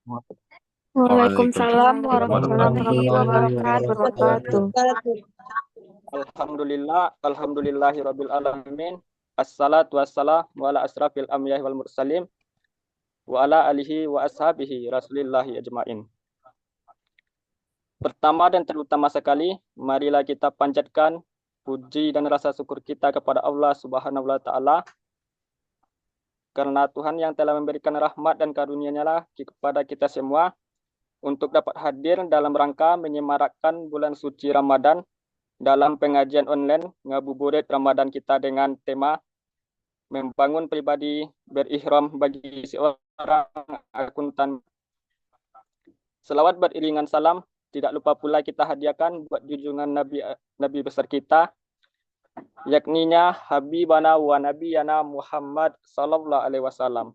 Waalaikumsalam warahmatullahi warahmatullahi wabarakatuh. wabarakatuh. Alhamdulillahirabbil alamin. Assalatu wassalamu ala asrafil anbiya'i wal mursalin wa ala alihi wa ashabihi rasulillahi ajmain. Pertama dan terutama sekali, marilah kita panjatkan puji dan rasa syukur kita kepada Allah Subhanahu wa taala karena Tuhan yang telah memberikan rahmat dan karunia-Nya lah kepada kita semua untuk dapat hadir dalam rangka menyemarakkan bulan suci Ramadan dalam pengajian online Ngabuburit Ramadan kita dengan tema membangun pribadi berihram bagi seorang akuntan. Selawat beriringan salam tidak lupa pula kita hadiahkan buat junjungan Nabi besar kita, yakninya Habibana wa Nabiyana Muhammad sallallahu alaihi wasallam.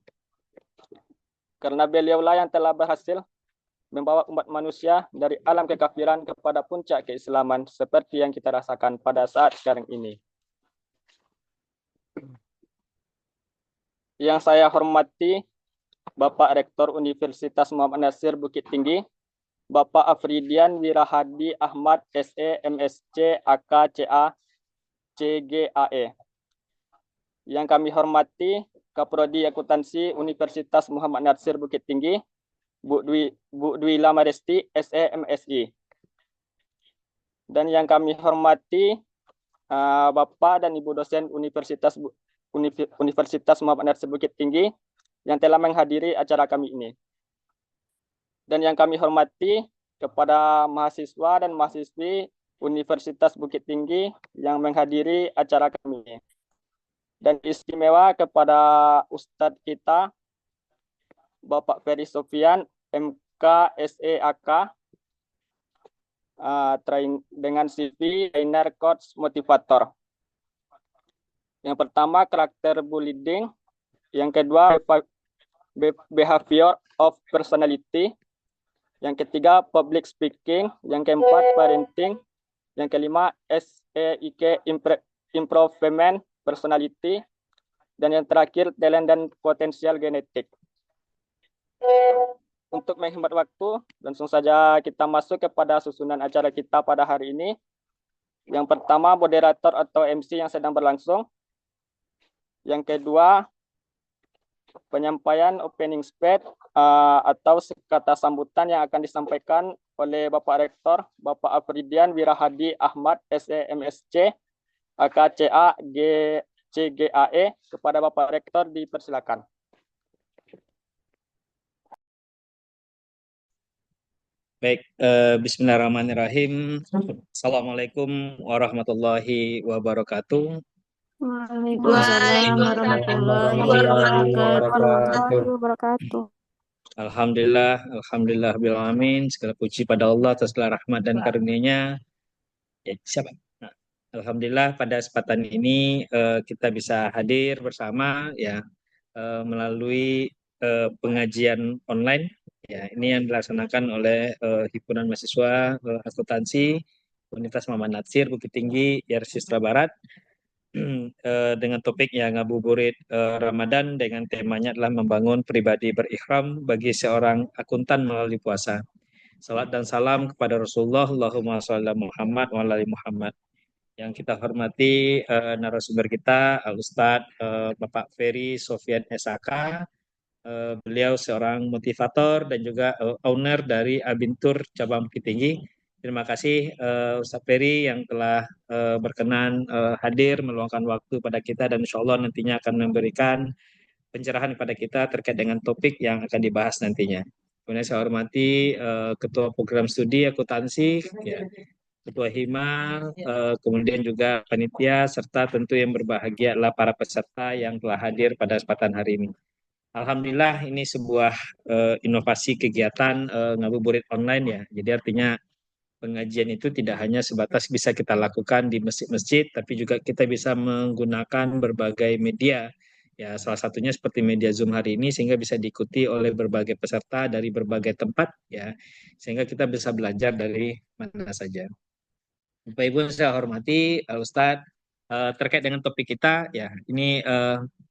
Karena beliaulah yang telah berhasil membawa umat manusia dari alam kekafiran kepada puncak keislaman seperti yang kita rasakan pada saat sekarang ini. Yang saya hormati Bapak Rektor Universitas Muhammad Nasir Bukit Tinggi, Bapak Afridian Wirahadi Ahmad SE MSc AK CA CGAE. Yang kami hormati Kaprodi Akuntansi Universitas Muhammad Nasir Bukit Tinggi, Bu Dwila Maresti SE MSI. Dan yang kami hormati Bapak dan Ibu dosen Universitas Muhammad Nasir Bukit Tinggi yang telah menghadiri acara kami ini. Dan yang kami hormati kepada mahasiswa dan mahasiswi Universitas Bukit Tinggi yang menghadiri acara kami ini. Dan istimewa kepada Ustadz kita, Bapak Ferry Sofian, MK SEAK, dengan CV Trainer Coach Motivator. Yang pertama, karakter bullying. Yang kedua, behavior of personality. Yang ketiga, public speaking. Yang keempat, parenting. Yang kelima, SEIK improvement personality. Dan yang terakhir, talent dan potensial genetik. Untuk menghemat waktu, langsung saja kita masuk kepada susunan acara kita pada hari ini. Yang pertama, moderator atau MC yang sedang berlangsung. Yang kedua, penyampaian opening speech atau kata sambutan yang akan disampaikan oleh Bapak Rektor, Bapak Afridian Wirahadi Ahmad SE MSc AKCA CGAE. Kepada Bapak Rektor dipersilakan. Baik, bismillahirrahmanirrahim. Assalamualaikum warahmatullahi wabarakatuh. Waalaikumsalam warahmatullahi wabarakatuh. Alhamdulillah bil alamin. Segala puji pada Allah atas segala rahmat dan karunia-Nya. Ya, siapa? Nah, alhamdulillah pada kesempatan ini kita bisa hadir bersama ya melalui pengajian online. Ya, ini yang dilaksanakan oleh Himpunan Mahasiswa Akuntansi Universitas Muhammad Nasir Bukit Tinggi Yarsistra Barat dengan topik yang ngabuburit Ramadan dengan temanya adalah membangun pribadi berikhram bagi seorang akuntan melalui puasa. Salat dan salam kepada Rasulullah, Allahumma sholli Muhammad wa ali Muhammad. Yang kita hormati narasumber kita Al-Ustadz Bapak Ferry Sofian SAK. Beliau seorang motivator dan juga owner dari Abintur Cabang Bukit Tinggi. Terima kasih Ustadz Ferry yang telah berkenan hadir meluangkan waktu pada kita dan insya Allah nantinya akan memberikan pencerahan kepada kita terkait dengan topik yang akan dibahas nantinya. Kemudian saya hormati Ketua Program Studi Akuntansi, ya, Ketua Hima, kemudian juga panitia serta tentu yang berbahagia adalah para peserta yang telah hadir pada kesempatan hari ini. Alhamdulillah ini sebuah inovasi kegiatan ngabuburit online ya. Jadi artinya pengajian itu tidak hanya sebatas bisa kita lakukan di masjid-masjid, tapi juga kita bisa menggunakan berbagai media. Ya, salah satunya seperti media Zoom hari ini sehingga bisa diikuti oleh berbagai peserta dari berbagai tempat ya. Sehingga kita bisa belajar dari mana saja. Bapak Ibu yang saya hormati, Ustadz, terkait dengan topik kita ya, ini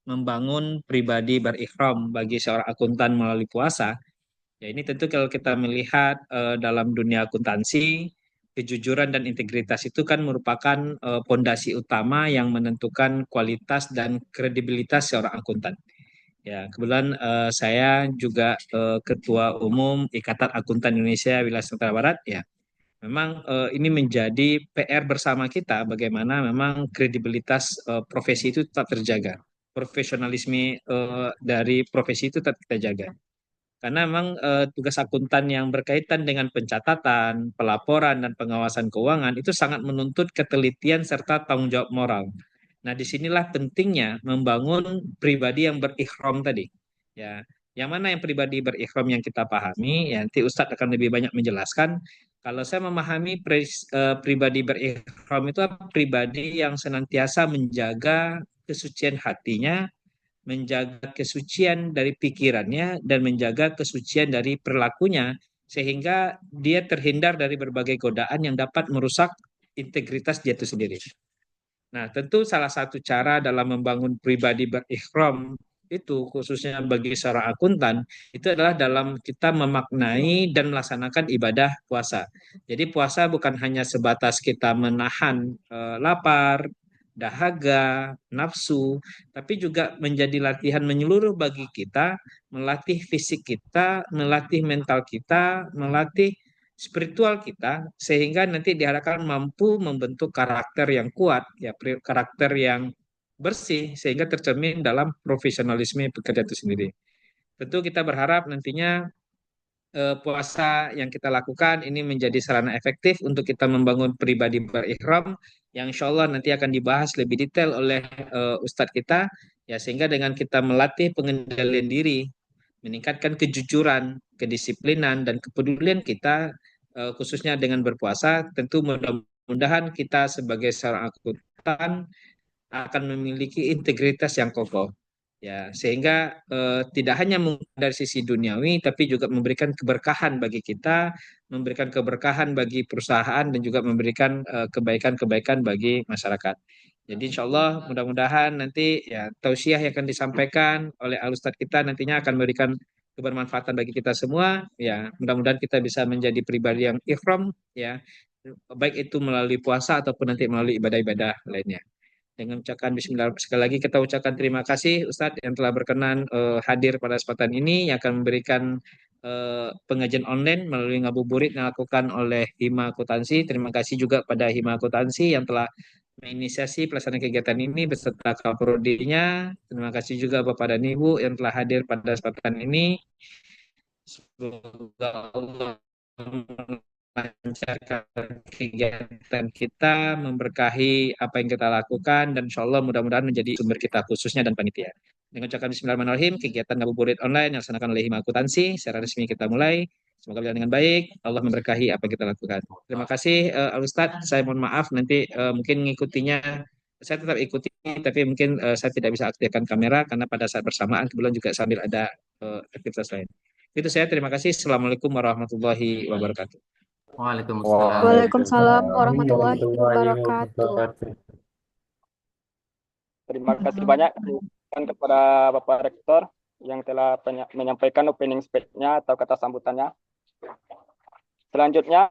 membangun pribadi berikhram bagi seorang akuntan melalui puasa. Ya, ini tentu kalau kita melihat dalam dunia akuntansi, kejujuran dan integritas itu kan merupakan pondasi utama yang menentukan kualitas dan kredibilitas seorang akuntan. Ya, kebetulan saya juga Ketua Umum Ikatan Akuntan Indonesia Wilayah Sumatera Barat. Ya, memang ini menjadi PR bersama kita bagaimana memang kredibilitas profesi itu tetap terjaga, profesionalisme dari profesi itu tetap kita jaga. Karena memang tugas akuntan yang berkaitan dengan pencatatan, pelaporan, dan pengawasan keuangan itu sangat menuntut ketelitian serta tanggung jawab moral. Nah, disinilah pentingnya membangun pribadi yang berikhram tadi. Ya, yang mana yang pribadi berikhram yang kita pahami, ya nanti Ustadz akan lebih banyak menjelaskan. Kalau saya memahami pribadi berikhram itu adalah pribadi yang senantiasa menjaga kesucian hatinya, menjaga kesucian dari pikirannya, dan menjaga kesucian dari perilakunya, sehingga dia terhindar dari berbagai godaan yang dapat merusak integritas dia itu sendiri. Nah, tentu salah satu cara dalam membangun pribadi berikhram itu khususnya bagi seorang akuntan itu adalah dalam kita memaknai dan melaksanakan ibadah puasa. Jadi puasa bukan hanya sebatas kita menahan lapar, dahaga, nafsu, tapi juga menjadi latihan menyeluruh bagi kita, melatih fisik kita, melatih mental kita, melatih spiritual kita sehingga nanti diharapkan mampu membentuk karakter yang kuat ya karakter yang bersih sehingga tercermin dalam profesionalisme pekerja itu sendiri. Tentu kita berharap nantinya puasa yang kita lakukan ini menjadi sarana efektif untuk kita membangun pribadi berikhram yang insya Allah nanti akan dibahas lebih detail oleh Ustadz kita ya sehingga dengan kita melatih pengendalian diri meningkatkan kejujuran, kedisiplinan, dan kepedulian kita, khususnya dengan berpuasa, tentu mudah-mudahan kita sebagai seorang akuntan akan memiliki integritas yang kokoh. Ya, sehingga tidak hanya dari sisi duniawi, tapi juga memberikan keberkahan bagi kita, memberikan keberkahan bagi perusahaan, dan juga memberikan kebaikan-kebaikan bagi masyarakat. Jadi insya Allah mudah-mudahan nanti ya tausiah yang akan disampaikan oleh Al-Ustadz kita nantinya akan memberikan kebermanfaatan bagi kita semua. Ya, mudah-mudahan kita bisa menjadi pribadi yang ikhram, ya, baik itu melalui puasa ataupun nanti melalui ibadah-ibadah lainnya. Dengan ucapan Bismillah sekali lagi kita ucapkan terima kasih Ustadz yang telah berkenan hadir pada kesempatan ini yang akan memberikan pengajian online melalui ngabuburit yang dilakukan oleh Hima Akuntansi. Terima kasih juga pada Hima Akuntansi yang telah menginisiasi pelaksanaan kegiatan ini beserta kaprodinya. Terima kasih juga Bapak dan Ibu yang telah hadir pada kesempatan ini. Semoga Allah melancarkan kegiatan kita, memberkahi apa yang kita lakukan, dan insya Allah mudah-mudahan menjadi sumber kita khususnya dan panitia. Dengan ucapan Bismillahirrahmanirrahim, kegiatan ngabuburit online yang dilaksanakan oleh Hima Akuntansi, secara resmi kita mulai. Semoga berjalan dengan baik, Allah memberkahi apa yang kita lakukan. Terima kasih Al-Ustadz, saya mohon maaf nanti mungkin mengikutinya, saya tetap ikuti, tapi mungkin saya tidak bisa aktifkan kamera karena pada saat bersamaan kebetulan juga sambil ada aktivitas lain. Itu saya, terima kasih. Assalamualaikum warahmatullahi wabarakatuh. Waalaikumsalam. Waalaikumsalam warahmatullahi Warahmatullahi wabarakatuh. wabarakatuh. Terima kasih banyak kepada Bapak Rektor yang telah menyampaikan opening speech-nya atau kata sambutannya. Selanjutnya,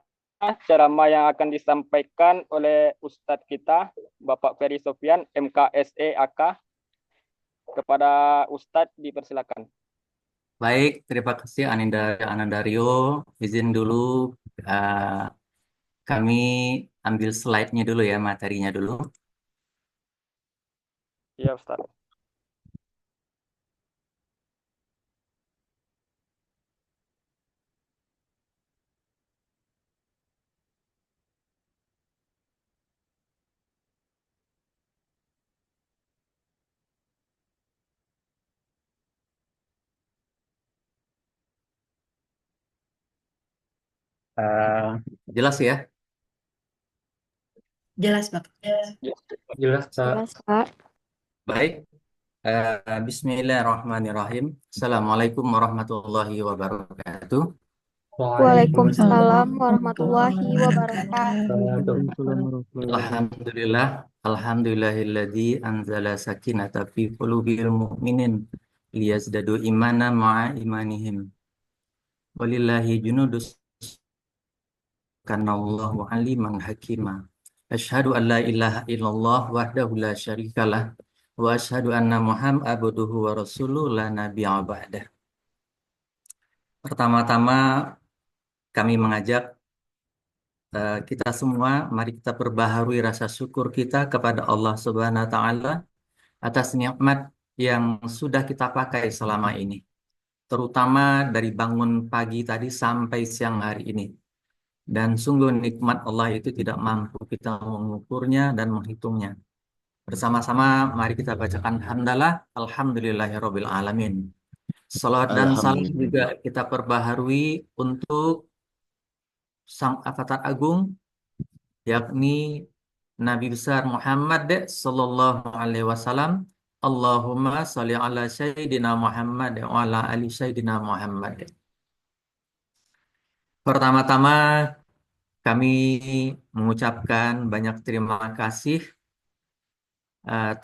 ceramah yang akan disampaikan oleh Ustadz kita, Bapak Ferry Sofian, MKSE AK. Kepada Ustadz dipersilakan. Baik, terima kasih Anandario. Izin dulu kami ambil slide-nya dulu ya, materinya dulu. Iya, Ustadz. Jelas ya? Jelas, Pak. Jelas, Pak. Jelas, Pak. Baik. Bismillahirrahmanirrahim. Assalamualaikum warahmatullahi wabarakatuh. Waalaikumsalam warahmatullahi wabarakatuh. Alhamdulillah, alhamdulillahilladzi anzala sakinata fi qulubil mu'minin liyazdadu imana ma'a imanihim. Walillahi junudus kanallahu aliman hakima. Asyhadu an la ilaha illallah wahdahu la syarikalah wa asyhadu anna Muhammad abduhu wa rasuluh la nabiyya ba'dah. Pertama-tama kami mengajak kita semua, mari kita perbaharui rasa syukur kita kepada Allah Subhanahu wa taala atas nikmat yang sudah kita pakai selama ini, terutama dari bangun pagi tadi sampai siang hari ini. Dan sungguh nikmat Allah itu tidak mampu kita mengukurnya dan menghitungnya. Bersama-sama mari kita bacakan hamdalah, alhamdulillahirabbil alamin. Salawat dan salam juga Alhamdulillah. kita perbaharui untuk Sang Avatar Agung, yakni Nabi besar Muhammad sallallahu alaihi wasallam. Allahumma sholli ala sayyidina Muhammad wa ala ali sayyidina Muhammad. Pertama-tama kami mengucapkan banyak terima kasih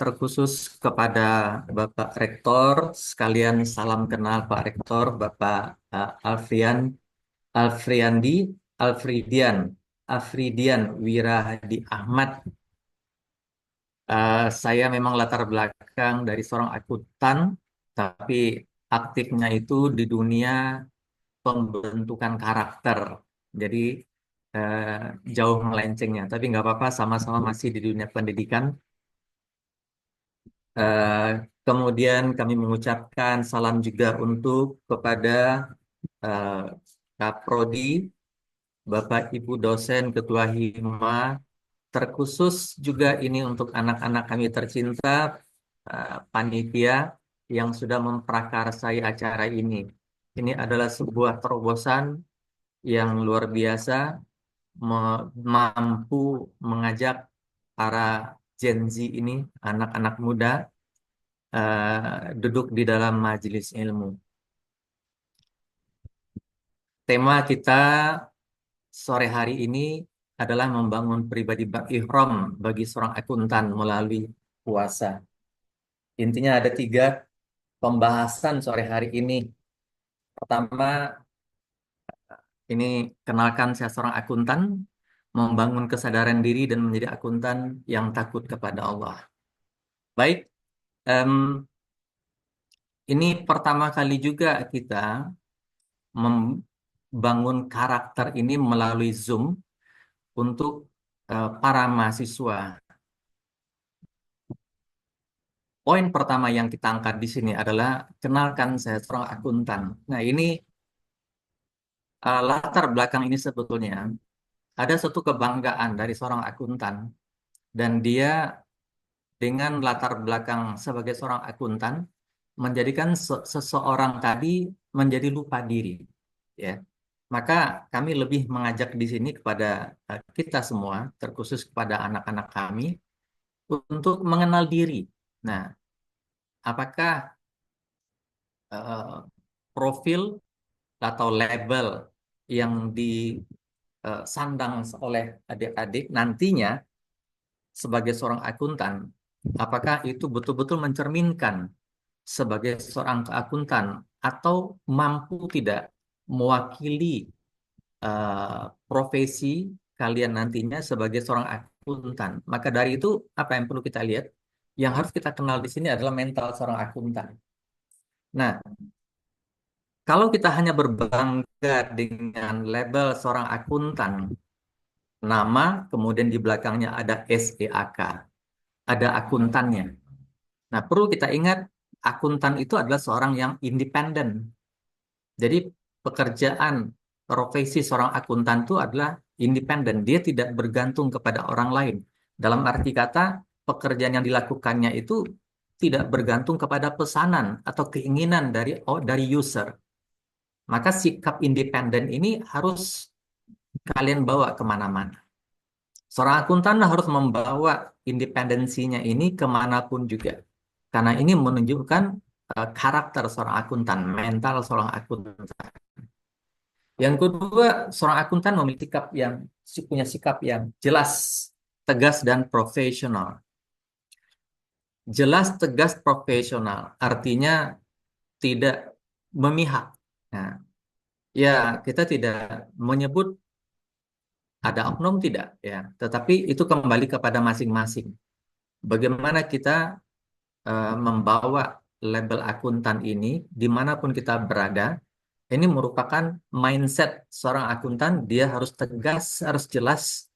terkhusus kepada Bapak Rektor, sekalian salam kenal Pak Rektor, Bapak Afridian Wirahadi Ahmad. Saya memang latar belakang dari seorang akuntan, tapi aktifnya itu di dunia pembentukan karakter. Jadi jauh melencengnya, tapi nggak apa-apa, sama-sama masih di dunia pendidikan. Kemudian kami mengucapkan salam juga untuk kepada Kaprodi, Bapak Ibu dosen, Ketua Hima, terkhusus juga ini untuk anak-anak kami tercinta, panitia yang sudah memprakarsai acara ini. Ini adalah sebuah terobosan yang luar biasa, mampu mengajak para Gen Z ini, anak-anak muda, duduk di dalam majelis ilmu. Tema kita sore hari ini adalah membangun pribadi ihram bagi seorang akuntan melalui puasa. Intinya ada 3 pembahasan sore hari ini. Pertama, ini kenalkan saya seorang akuntan, membangun kesadaran diri dan menjadi akuntan yang takut kepada Allah. Baik, ini pertama kali juga kita membangun karakter ini melalui Zoom untuk para mahasiswa. Poin pertama yang kita angkat di sini adalah kenalkan saya seorang akuntan. Nah, ini latar belakang ini sebetulnya ada satu kebanggaan dari seorang akuntan, dan dia dengan latar belakang sebagai seorang akuntan menjadikan seseorang tadi menjadi lupa diri, ya. Maka kami lebih mengajak di sini kepada kita semua, terkhusus kepada anak-anak kami, untuk mengenal diri. Nah, apakah profil atau label yang disandang oleh adik-adik nantinya sebagai seorang akuntan, apakah itu betul-betul mencerminkan sebagai seorang akuntan atau mampu tidak mewakili profesi kalian nantinya sebagai seorang akuntan. Maka dari itu, apa yang perlu kita lihat? Yang harus kita kenal di sini adalah mental seorang akuntan. Nah, kalau kita hanya berbangga dengan label seorang akuntan, nama, kemudian di belakangnya ada SEAK, ada akuntannya. Nah, perlu kita ingat, akuntan itu adalah seorang yang independen. Jadi, pekerjaan profesi seorang akuntan itu adalah independen. Dia tidak bergantung kepada orang lain. Dalam arti kata, pekerjaan yang dilakukannya itu tidak bergantung kepada pesanan atau keinginan dari user. Maka sikap independen ini harus kalian bawa kemana-mana. Seorang akuntan harus membawa independensinya ini kemanapun juga. Karena ini menunjukkan karakter seorang akuntan, mental seorang akuntan. Yang kedua, seorang akuntan memiliki punya sikap yang jelas, tegas, dan profesional. Jelas, tegas, profesional artinya tidak memihak. Nah, Ya, kita tidak menyebut ada oknum tidak ya, tetapi itu kembali kepada masing-masing. Bagaimana kita membawa label akuntan ini dimanapun kita berada, ini merupakan mindset seorang akuntan, dia harus tegas, harus jelas,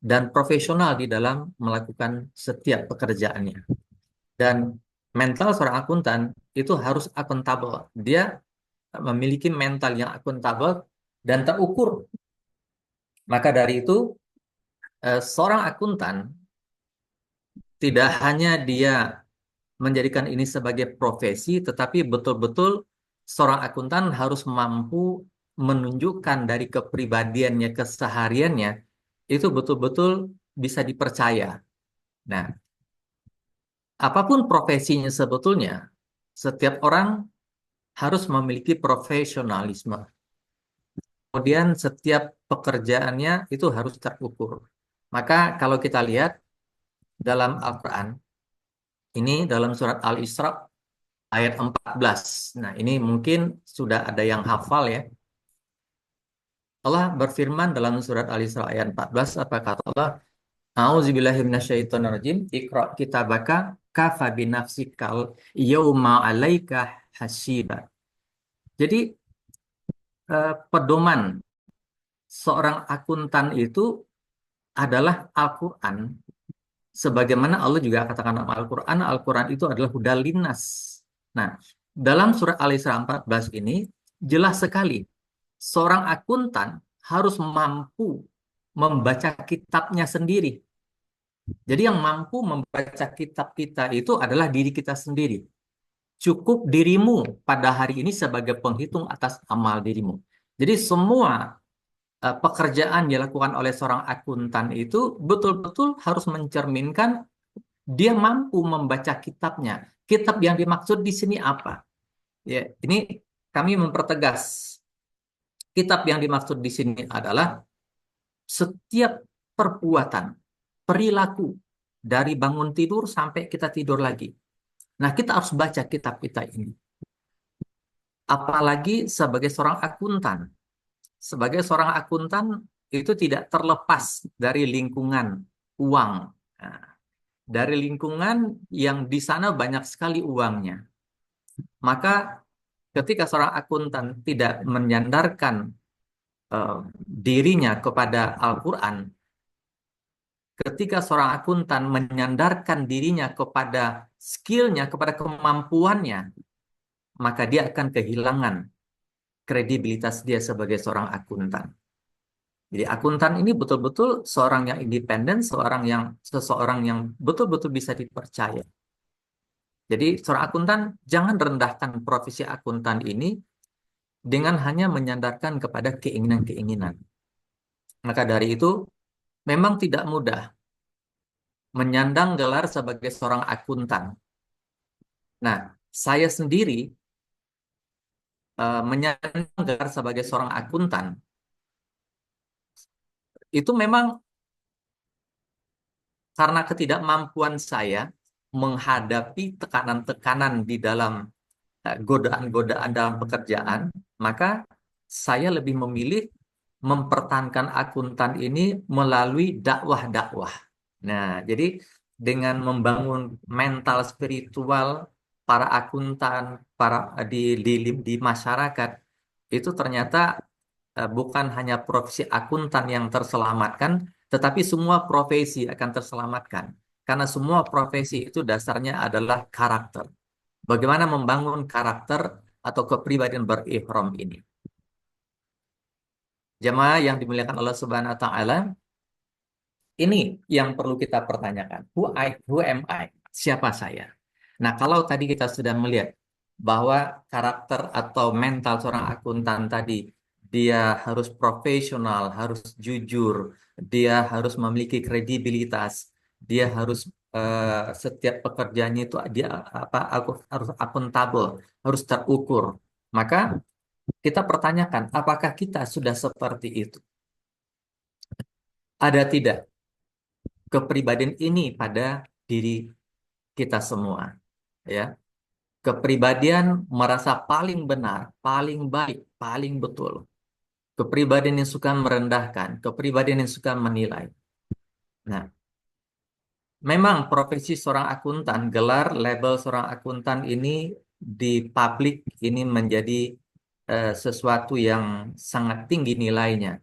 dan profesional di dalam melakukan setiap pekerjaannya. Dan mental seorang akuntan itu harus akuntabel. Dia memiliki mental yang akuntabel dan terukur. Maka dari itu, seorang akuntan tidak hanya dia menjadikan ini sebagai profesi, tetapi betul-betul seorang akuntan harus mampu menunjukkan dari kepribadiannya, kesehariannya, itu betul-betul bisa dipercaya. Nah, apapun profesinya sebetulnya, setiap orang harus memiliki profesionalisme. Kemudian setiap pekerjaannya itu harus terukur. Maka kalau kita lihat dalam Al-Quran, ini dalam surat Al-Isra ayat 14. Nah, ini mungkin sudah ada yang hafal ya. Allah berfirman dalam surat Al-Isra ayat 14, apa kata Allah? A'udzubillahi minasyaitonirrajim. Iqra kitabaka kafa binafsikal yauma 'alaika hasiba. Jadi pedoman seorang akuntan itu adalah Al-Quran. Sebagaimana Allah juga katakan dalam Al-Quran, Al-Quran itu adalah hudal linnas. Nah, dalam surat Al-Isra 14 ini jelas sekali seorang akuntan harus mampu membaca kitabnya sendiri. Jadi yang mampu membaca kitab kita itu adalah diri kita sendiri. Cukup dirimu pada hari ini sebagai penghitung atas amal dirimu. Jadi semua pekerjaan dilakukan oleh seorang akuntan itu betul-betul harus mencerminkan dia mampu membaca kitabnya. Kitab yang dimaksud di sini apa? Ya, ini kami mempertegas. Kitab yang dimaksud di sini adalah setiap perbuatan, perilaku dari bangun tidur sampai kita tidur lagi. Nah, kita harus baca kitab kita ini. Apalagi sebagai seorang akuntan. Sebagai seorang akuntan itu tidak terlepas dari lingkungan uang. Nah, dari lingkungan yang di sana banyak sekali uangnya. Maka ketika seorang akuntan tidak menyandarkan dirinya kepada Al-Quran, ketika seorang akuntan menyandarkan dirinya kepada skillnya, kepada kemampuannya, maka dia akan kehilangan kredibilitas dia sebagai seorang akuntan. Jadi akuntan ini betul-betul seorang yang independen, seseorang yang betul-betul bisa dipercaya. Jadi seorang akuntan jangan rendahkan profesi akuntan ini dengan hanya menyandarkan kepada keinginan-keinginan. Maka dari itu memang tidak mudah menyandang gelar sebagai seorang akuntan. Nah, saya sendiri menyandang gelar sebagai seorang akuntan itu memang karena ketidakmampuan saya menghadapi tekanan-tekanan di dalam godaan-godaan dalam pekerjaan, maka saya lebih memilih mempertahankan akuntan ini melalui dakwah-dakwah. Nah, jadi dengan membangun mental spiritual para akuntan, para di masyarakat, itu ternyata bukan hanya profesi akuntan yang terselamatkan, tetapi semua profesi akan terselamatkan. Karena semua profesi itu dasarnya adalah karakter. Bagaimana membangun karakter atau kepribadian berihram ini. Jemaah yang dimuliakan Allah Subhanahu wa taala, ini yang perlu kita pertanyakan. Who am I? Siapa saya? Nah, kalau tadi kita sudah melihat bahwa karakter atau mental seorang akuntan tadi, dia harus profesional, harus jujur, dia harus memiliki kredibilitas, dia harus setiap pekerjaannya itu dia harus akuntabel, harus terukur. Maka kita pertanyakan, apakah kita sudah seperti itu? Ada tidak kepribadian ini pada diri kita semua? Ya. Kepribadian merasa paling benar, paling baik, paling betul. Kepribadian yang suka merendahkan, kepribadian yang suka menilai. Nah, memang profesi seorang akuntan, gelar label seorang akuntan ini di publik ini menjadi sesuatu yang sangat tinggi nilainya.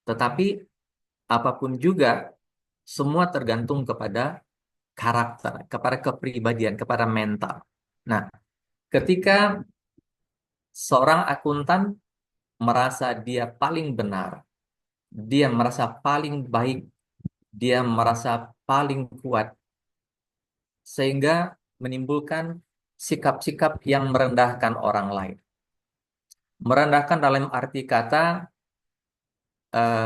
Tetapi apapun juga, semua tergantung kepada karakter, kepada kepribadian, kepada mental. Nah, ketika seorang akuntan merasa dia paling benar, dia merasa paling baik, dia merasa paling kuat, sehingga menimbulkan sikap-sikap yang merendahkan orang lain. Merendahkan dalam arti kata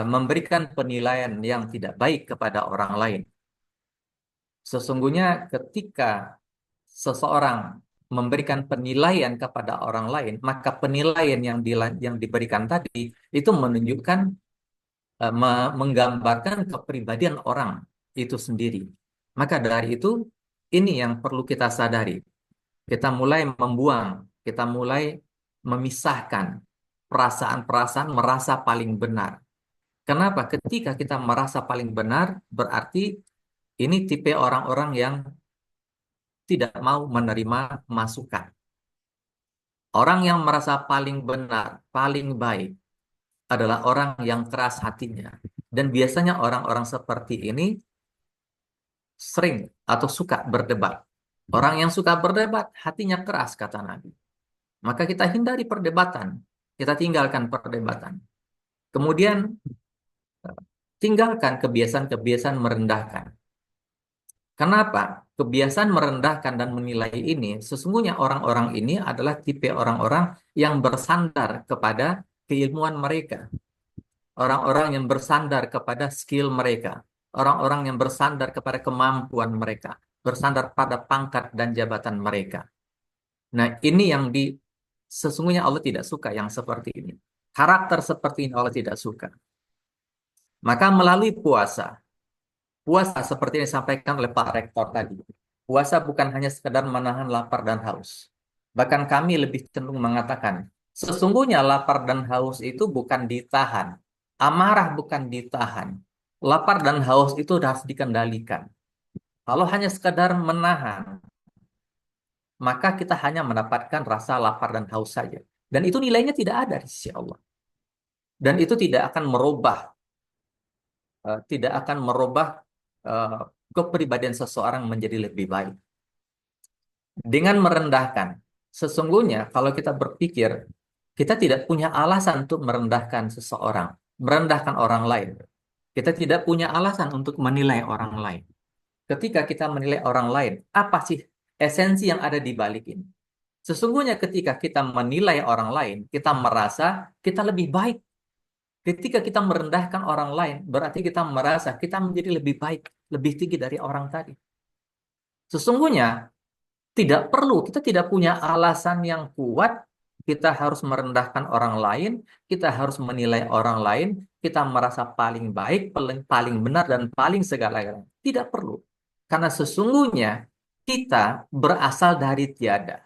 memberikan penilaian yang tidak baik kepada orang lain. Sesungguhnya ketika seseorang memberikan penilaian kepada orang lain, maka penilaian yang diberikan tadi itu menunjukkan menggambarkan kepribadian orang itu sendiri. Maka dari itu, ini yang perlu kita sadari. Kita mulai membuang, kita mulai memisahkan perasaan-perasaan merasa paling benar. Kenapa? Ketika kita merasa paling benar, berarti ini tipe orang-orang yang tidak mau menerima masukan. Orang yang merasa paling benar, paling baik, adalah orang yang keras hatinya. Dan biasanya orang-orang seperti ini sering atau suka berdebat. Orang yang suka berdebat, hatinya keras, kata Nabi. Maka kita hindari perdebatan. Kita tinggalkan perdebatan. Kemudian, tinggalkan kebiasaan-kebiasaan merendahkan. Kenapa? Kebiasaan merendahkan dan menilai ini, sesungguhnya orang-orang ini adalah tipe orang-orang yang bersandar kepada keilmuan mereka. Orang-orang yang bersandar kepada skill mereka. Orang-orang yang bersandar kepada kemampuan mereka. Bersandar pada pangkat dan jabatan mereka. Nah, ini yang sesungguhnya Allah tidak suka yang seperti ini. Karakter seperti ini Allah tidak suka. Maka melalui puasa seperti yang disampaikan oleh Pak Rektor tadi. Puasa bukan hanya sekedar menahan lapar dan haus. Bahkan kami lebih cenderung mengatakan, sesungguhnya lapar dan haus itu bukan ditahan. Amarah bukan ditahan. Lapar dan haus itu harus dikendalikan. Kalau hanya sekedar menahan, maka kita hanya mendapatkan rasa lapar dan haus saja. Dan itu nilainya tidak ada di sisi Allah. Dan itu tidak akan merubah kepribadian seseorang menjadi lebih baik. Dengan merendahkan, sesungguhnya kalau kita berpikir, kita tidak punya alasan untuk merendahkan seseorang, merendahkan orang lain. Kita tidak punya alasan untuk menilai orang lain. Ketika kita menilai orang lain, apa sih esensi yang ada di balik ini? Sesungguhnya ketika kita menilai orang lain, kita merasa kita lebih baik. Ketika kita merendahkan orang lain, berarti kita merasa kita menjadi lebih baik, lebih tinggi dari orang tadi. Sesungguhnya kita tidak punya alasan yang kuat, kita harus merendahkan orang lain, kita harus menilai orang lain, kita merasa paling baik, paling benar, dan paling segala-galanya. Tidak perlu. Karena sesungguhnya kita berasal dari tiada.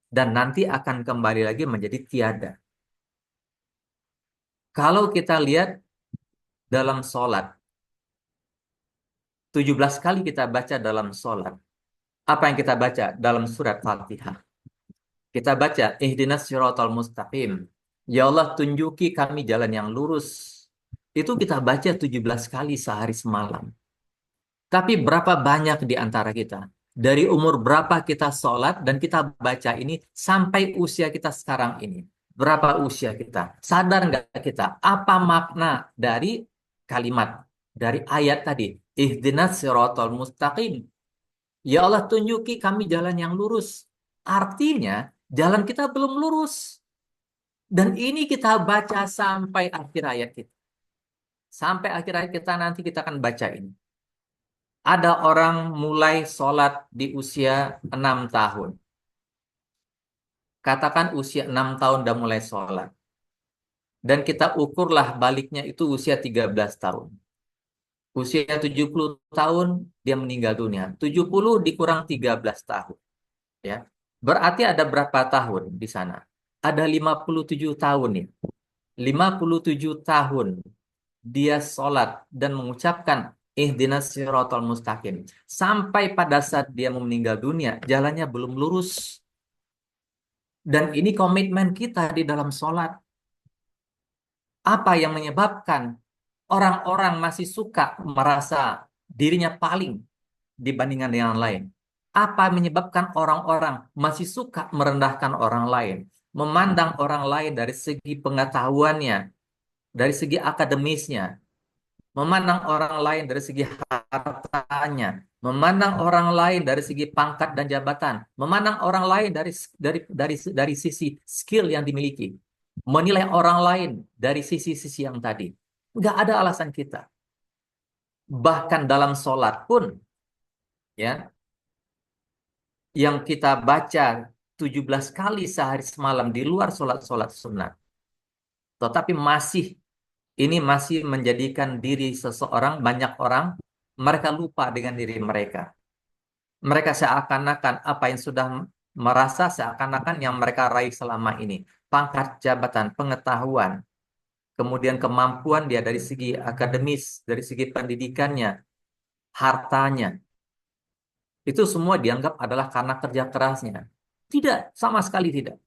Dan nanti akan kembali lagi menjadi tiada. Kalau kita lihat dalam sholat, 17 kali kita baca dalam sholat. Apa yang kita baca dalam surat Fatihah? Kita baca, ihdinas siratal mustaqim. Ya Allah, tunjuki kami jalan yang lurus. Itu kita baca 17 kali sehari semalam. Tapi berapa banyak di antara kita? Dari umur berapa kita sholat dan kita baca ini sampai usia kita sekarang ini? Berapa usia kita? Sadar nggak kita? Apa makna dari kalimat, dari ayat tadi? Ihdinas siratal mustaqim. Ya Allah, tunjuki kami jalan yang lurus. Artinya, jalan kita belum lurus. Dan ini kita baca sampai akhir ayat kita. Sampai akhir ayat kita nanti kita akan baca ini. Ada orang mulai sholat di usia 6 tahun. Katakan usia 6 tahun udah mulai sholat. Dan kita ukurlah baliknya itu usia 13 tahun. Usia 70 tahun dia meninggal dunia. 70 dikurang 13 tahun. Ya. Berarti ada berapa tahun di sana? Ada 57 tahun nih. 57 tahun dia sholat dan mengucapkan ihdinas siratal mustaqim. Sampai pada saat dia mau meninggal dunia, jalannya belum lurus. Dan ini komitmen kita di dalam sholat. Apa yang menyebabkan orang-orang masih suka merasa dirinya paling dibandingkan dengan lain? Apa menyebabkan orang-orang masih suka merendahkan orang lain? Memandang orang lain dari segi pengetahuannya, dari segi akademisnya, memandang orang lain dari segi hartanya, memandang orang lain dari segi pangkat dan jabatan, memandang orang lain dari sisi skill yang dimiliki, menilai orang lain dari sisi-sisi yang tadi. Nggak ada alasan kita. Bahkan dalam sholat pun, ya, yang kita baca 17 kali sehari semalam di luar sholat-sholat sunat, tetapi ini masih menjadikan diri seseorang, banyak orang, mereka lupa dengan diri mereka. Mereka seakan-akan apa yang sudah merasa seakan-akan yang mereka raih selama ini. Pangkat jabatan, pengetahuan, kemudian kemampuan dia dari segi akademis, dari segi pendidikannya, hartanya. Itu semua dianggap adalah karena kerja kerasnya. Tidak, sama sekali tidak.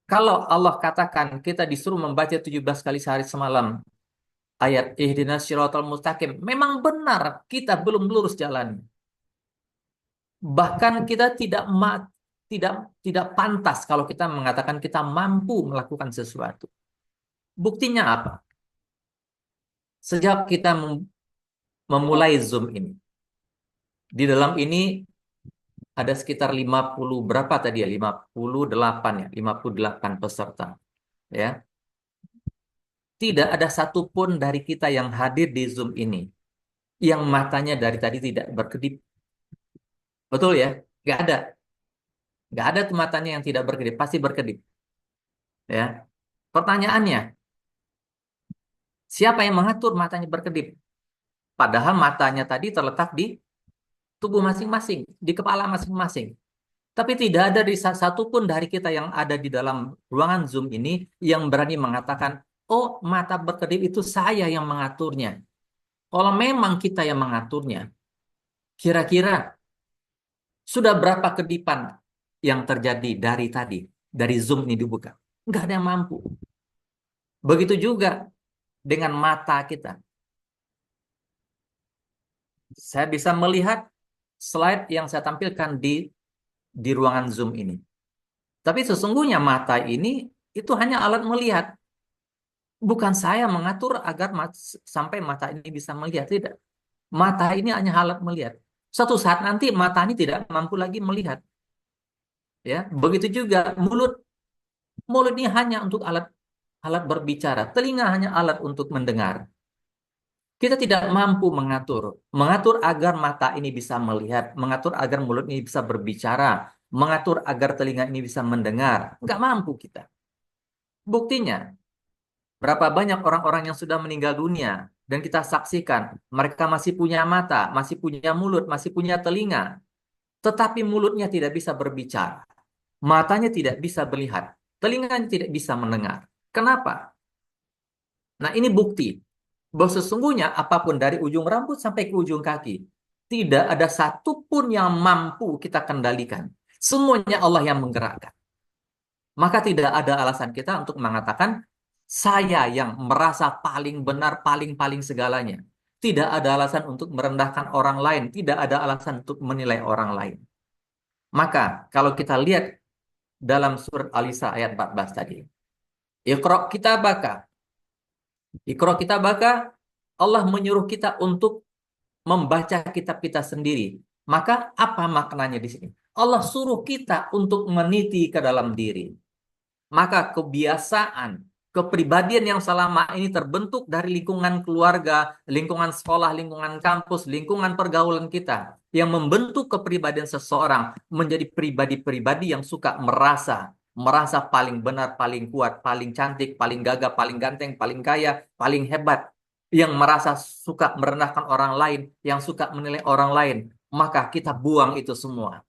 Kalau Allah katakan kita disuruh membaca 17 kali sehari semalam ayat ihdinas siratal mustaqim, memang benar kita belum lurus jalan. Bahkan kita tidak tidak pantas kalau kita mengatakan kita mampu melakukan sesuatu. Buktinya apa? Sejak kita memulai Zoom ini, di dalam ini ada sekitar 50 berapa tadi ya? 58 ya, 58 peserta. Ya. Tidak ada satupun dari kita yang hadir di Zoom ini yang matanya dari tadi tidak berkedip. Betul ya? Nggak ada. Nggak ada tuh matanya yang tidak berkedip. Pasti berkedip. Ya. Pertanyaannya, siapa yang mengatur matanya berkedip? Padahal matanya tadi terletak di tubuh masing-masing, di kepala masing-masing. Tapi tidak ada satupun dari kita yang ada di dalam ruangan Zoom ini yang berani mengatakan, oh mata berkedip itu saya yang mengaturnya. Kalau memang kita yang mengaturnya, kira-kira sudah berapa kedipan yang terjadi dari tadi, dari Zoom ini dibuka? Nggak ada yang mampu. Begitu juga dengan mata kita. Saya bisa melihat slide yang saya tampilkan di ruangan Zoom ini. Tapi sesungguhnya mata ini itu hanya alat melihat. Bukan saya mengatur agar sampai mata ini bisa melihat. Tidak. Mata ini hanya alat melihat. Suatu saat nanti mata ini tidak mampu lagi melihat. Ya, begitu juga mulut. Mulut ini hanya untuk alat berbicara. Telinga hanya alat untuk mendengar. Kita tidak mampu mengatur agar mata ini bisa melihat, mengatur agar mulut ini bisa berbicara, mengatur agar telinga ini bisa mendengar. Nggak mampu kita. Buktinya, berapa banyak orang-orang yang sudah meninggal dunia dan kita saksikan mereka masih punya mata, masih punya mulut, masih punya telinga, tetapi mulutnya tidak bisa berbicara, matanya tidak bisa melihat, telinganya tidak bisa mendengar. Kenapa? Nah, ini bukti bahwa sesungguhnya apapun dari ujung rambut sampai ke ujung kaki, tidak ada satupun yang mampu kita kendalikan. Semuanya Allah yang menggerakkan. Maka tidak ada alasan kita untuk mengatakan saya yang merasa paling benar, paling segalanya. Tidak ada alasan untuk merendahkan orang lain. Tidak ada alasan untuk menilai orang lain. Maka kalau kita lihat dalam surat Al-Isra ayat 14 tadi. Iqra kitabaka. Iqra kitabaka, Allah menyuruh kita untuk membaca kitab kita sendiri. Maka apa maknanya di sini? Allah suruh kita untuk meniti ke dalam diri. Maka kebiasaan, kepribadian yang selama ini terbentuk dari lingkungan keluarga, lingkungan sekolah, lingkungan kampus, lingkungan pergaulan kita, yang membentuk kepribadian seseorang menjadi pribadi-pribadi yang suka merasa paling benar, paling kuat, paling cantik, paling gagah, paling ganteng, paling kaya, paling hebat, yang merasa suka merendahkan orang lain, yang suka menilai orang lain, maka kita buang itu semua.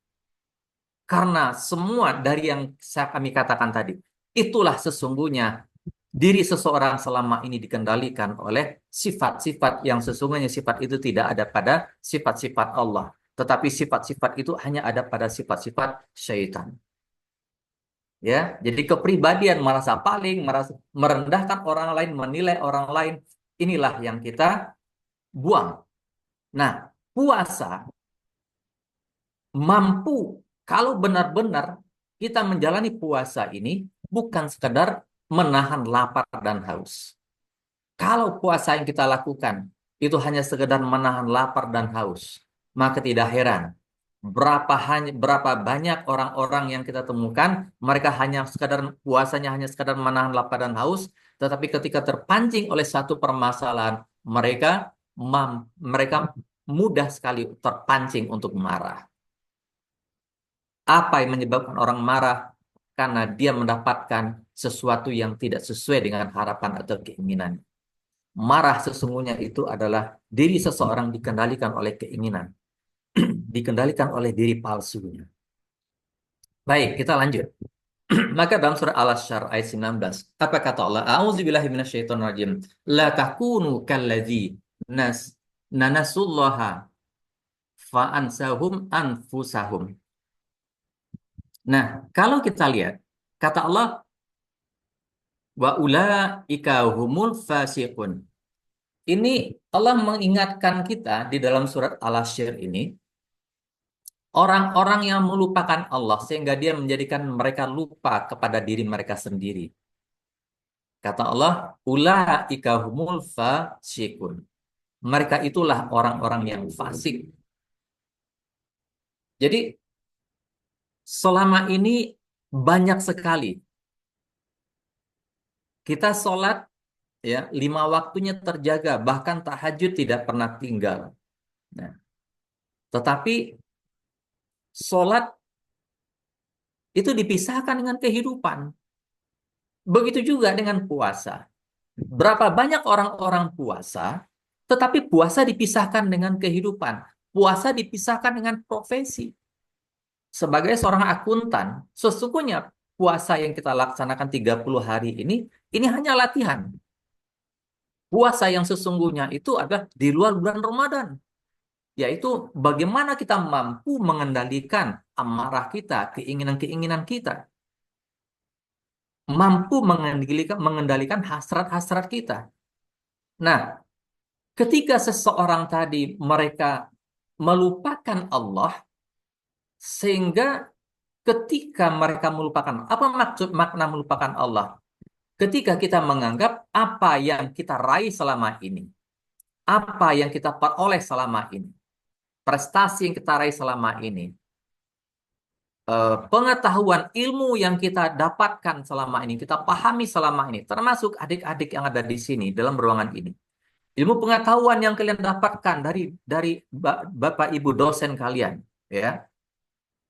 Karena semua dari yang kami katakan tadi, itulah sesungguhnya diri seseorang selama ini dikendalikan oleh sifat-sifat yang sesungguhnya sifat itu tidak ada pada sifat-sifat Allah. Tetapi sifat-sifat itu hanya ada pada sifat-sifat syaitan. Ya, jadi kepribadian merasa paling, merasa merendahkan orang lain, menilai orang lain, inilah yang kita buang. Nah, puasa mampu kalau benar-benar kita menjalani puasa ini bukan sekedar menahan lapar dan haus. Kalau puasa yang kita lakukan itu hanya sekedar menahan lapar dan haus, maka tidak heran berapa banyak orang-orang yang kita temukan mereka hanya sekadar puasanya hanya sekadar menahan lapar dan haus, tetapi ketika terpancing oleh satu permasalahan mereka mudah sekali terpancing untuk marah. Apa yang menyebabkan orang marah? Karena dia mendapatkan sesuatu yang tidak sesuai dengan harapan atau keinginan. Marah sesungguhnya itu adalah diri seseorang dikendalikan oleh keinginan, dikendalikan oleh diri palsunya. Baik, kita lanjut. Maka dalam surah Al-Asyr ayat 19, apa kata Allah? A'udzubillahi minasyaitonirrajim. La takunu kalladzi nanasullaha fa'ansahum anfusahum. Nah, kalau kita lihat, kata Allah, wa ulaika humul fasiqun. Ini Allah mengingatkan kita di dalam surat Al-Asyr ini, orang-orang yang melupakan Allah sehingga dia menjadikan mereka lupa kepada diri mereka sendiri. Kata Allah, ulaika humul fasiqun. Mereka itulah orang-orang yang fasik. Jadi, selama ini banyak sekali kita sholat ya 5 waktunya terjaga, bahkan tahajud tidak pernah tinggal. Nah, tetapi sholat itu dipisahkan dengan kehidupan. Begitu juga dengan puasa. Berapa banyak orang-orang puasa, tetapi puasa dipisahkan dengan kehidupan. Puasa dipisahkan dengan profesi. Sebagai seorang akuntan, sesungguhnya puasa yang kita laksanakan 30 hari ini hanya latihan. Puasa yang sesungguhnya itu adalah di luar bulan Ramadan. Yaitu bagaimana kita mampu mengendalikan amarah kita, keinginan-keinginan kita. Mampu mengendalikan hasrat-hasrat kita. Nah, ketika seseorang tadi mereka melupakan Allah, sehingga ketika mereka melupakan, apa maksud makna melupakan Allah? Ketika kita menganggap apa yang kita raih selama ini, apa yang kita peroleh selama ini, prestasi yang kita raih selama ini, pengetahuan ilmu yang kita dapatkan selama ini, kita pahami selama ini, termasuk adik-adik yang ada di sini dalam ruangan ini. Ilmu pengetahuan yang kalian dapatkan dari Bapak Ibu dosen kalian, ya.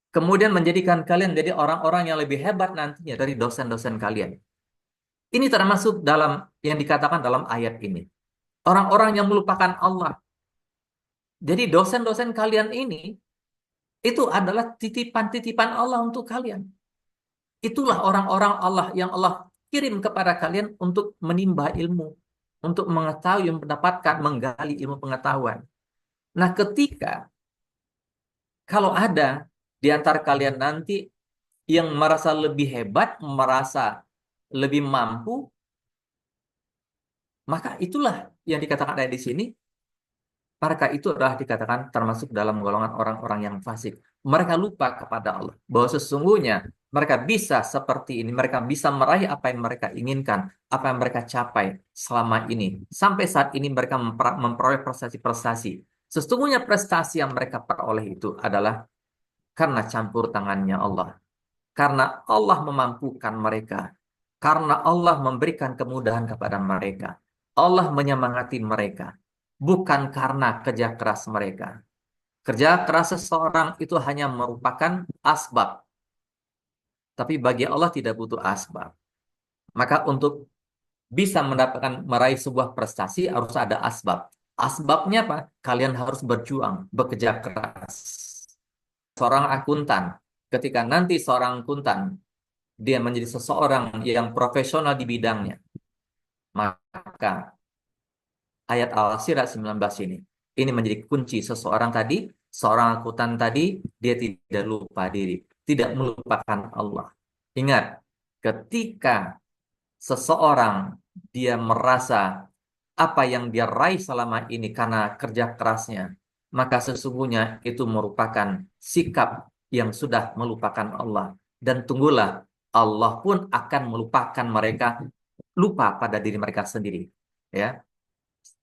Kemudian menjadikan kalian jadi orang-orang yang lebih hebat nantinya dari dosen-dosen kalian. Ini termasuk dalam yang dikatakan dalam ayat ini. Orang-orang yang melupakan Allah. Jadi dosen-dosen kalian ini itu adalah titipan-titipan Allah untuk kalian. Itulah orang-orang Allah yang Allah kirim kepada kalian untuk menimba ilmu, untuk mengetahui, mendapatkan, menggali ilmu pengetahuan. Nah, ketika kalau ada di antara kalian nanti yang merasa lebih hebat, merasa lebih mampu, maka itulah yang dikatakan ada di sini. Mereka itu adalah dikatakan termasuk dalam golongan orang-orang yang fasik. Mereka lupa kepada Allah. Bahwa sesungguhnya mereka bisa seperti ini. Mereka bisa meraih apa yang mereka inginkan. Apa yang mereka capai selama ini. Sampai saat ini mereka memperoleh prestasi-prestasi. Sesungguhnya prestasi yang mereka peroleh itu adalah karena campur tangannya Allah. Karena Allah memampukan mereka. Karena Allah memberikan kemudahan kepada mereka. Allah menyemangati mereka. Bukan karena kerja keras mereka. Kerja keras seseorang itu hanya merupakan asbab. Tapi bagi Allah tidak butuh asbab. Maka untuk bisa meraih sebuah prestasi harus ada asbab. Asbabnya apa? Kalian harus berjuang, bekerja keras. Seorang akuntan, ketika nanti seorang akuntan dia menjadi seseorang yang profesional di bidangnya, maka ayat Al-Asyirat 19 ini menjadi kunci seseorang tadi, seorang akuntan tadi, dia tidak lupa diri, tidak melupakan Allah. Ingat, ketika seseorang dia merasa apa yang dia raih selama ini karena kerja kerasnya, maka sesungguhnya itu merupakan sikap yang sudah melupakan Allah. Dan tunggulah, Allah pun akan melupakan mereka, lupa pada diri mereka sendiri. Ya,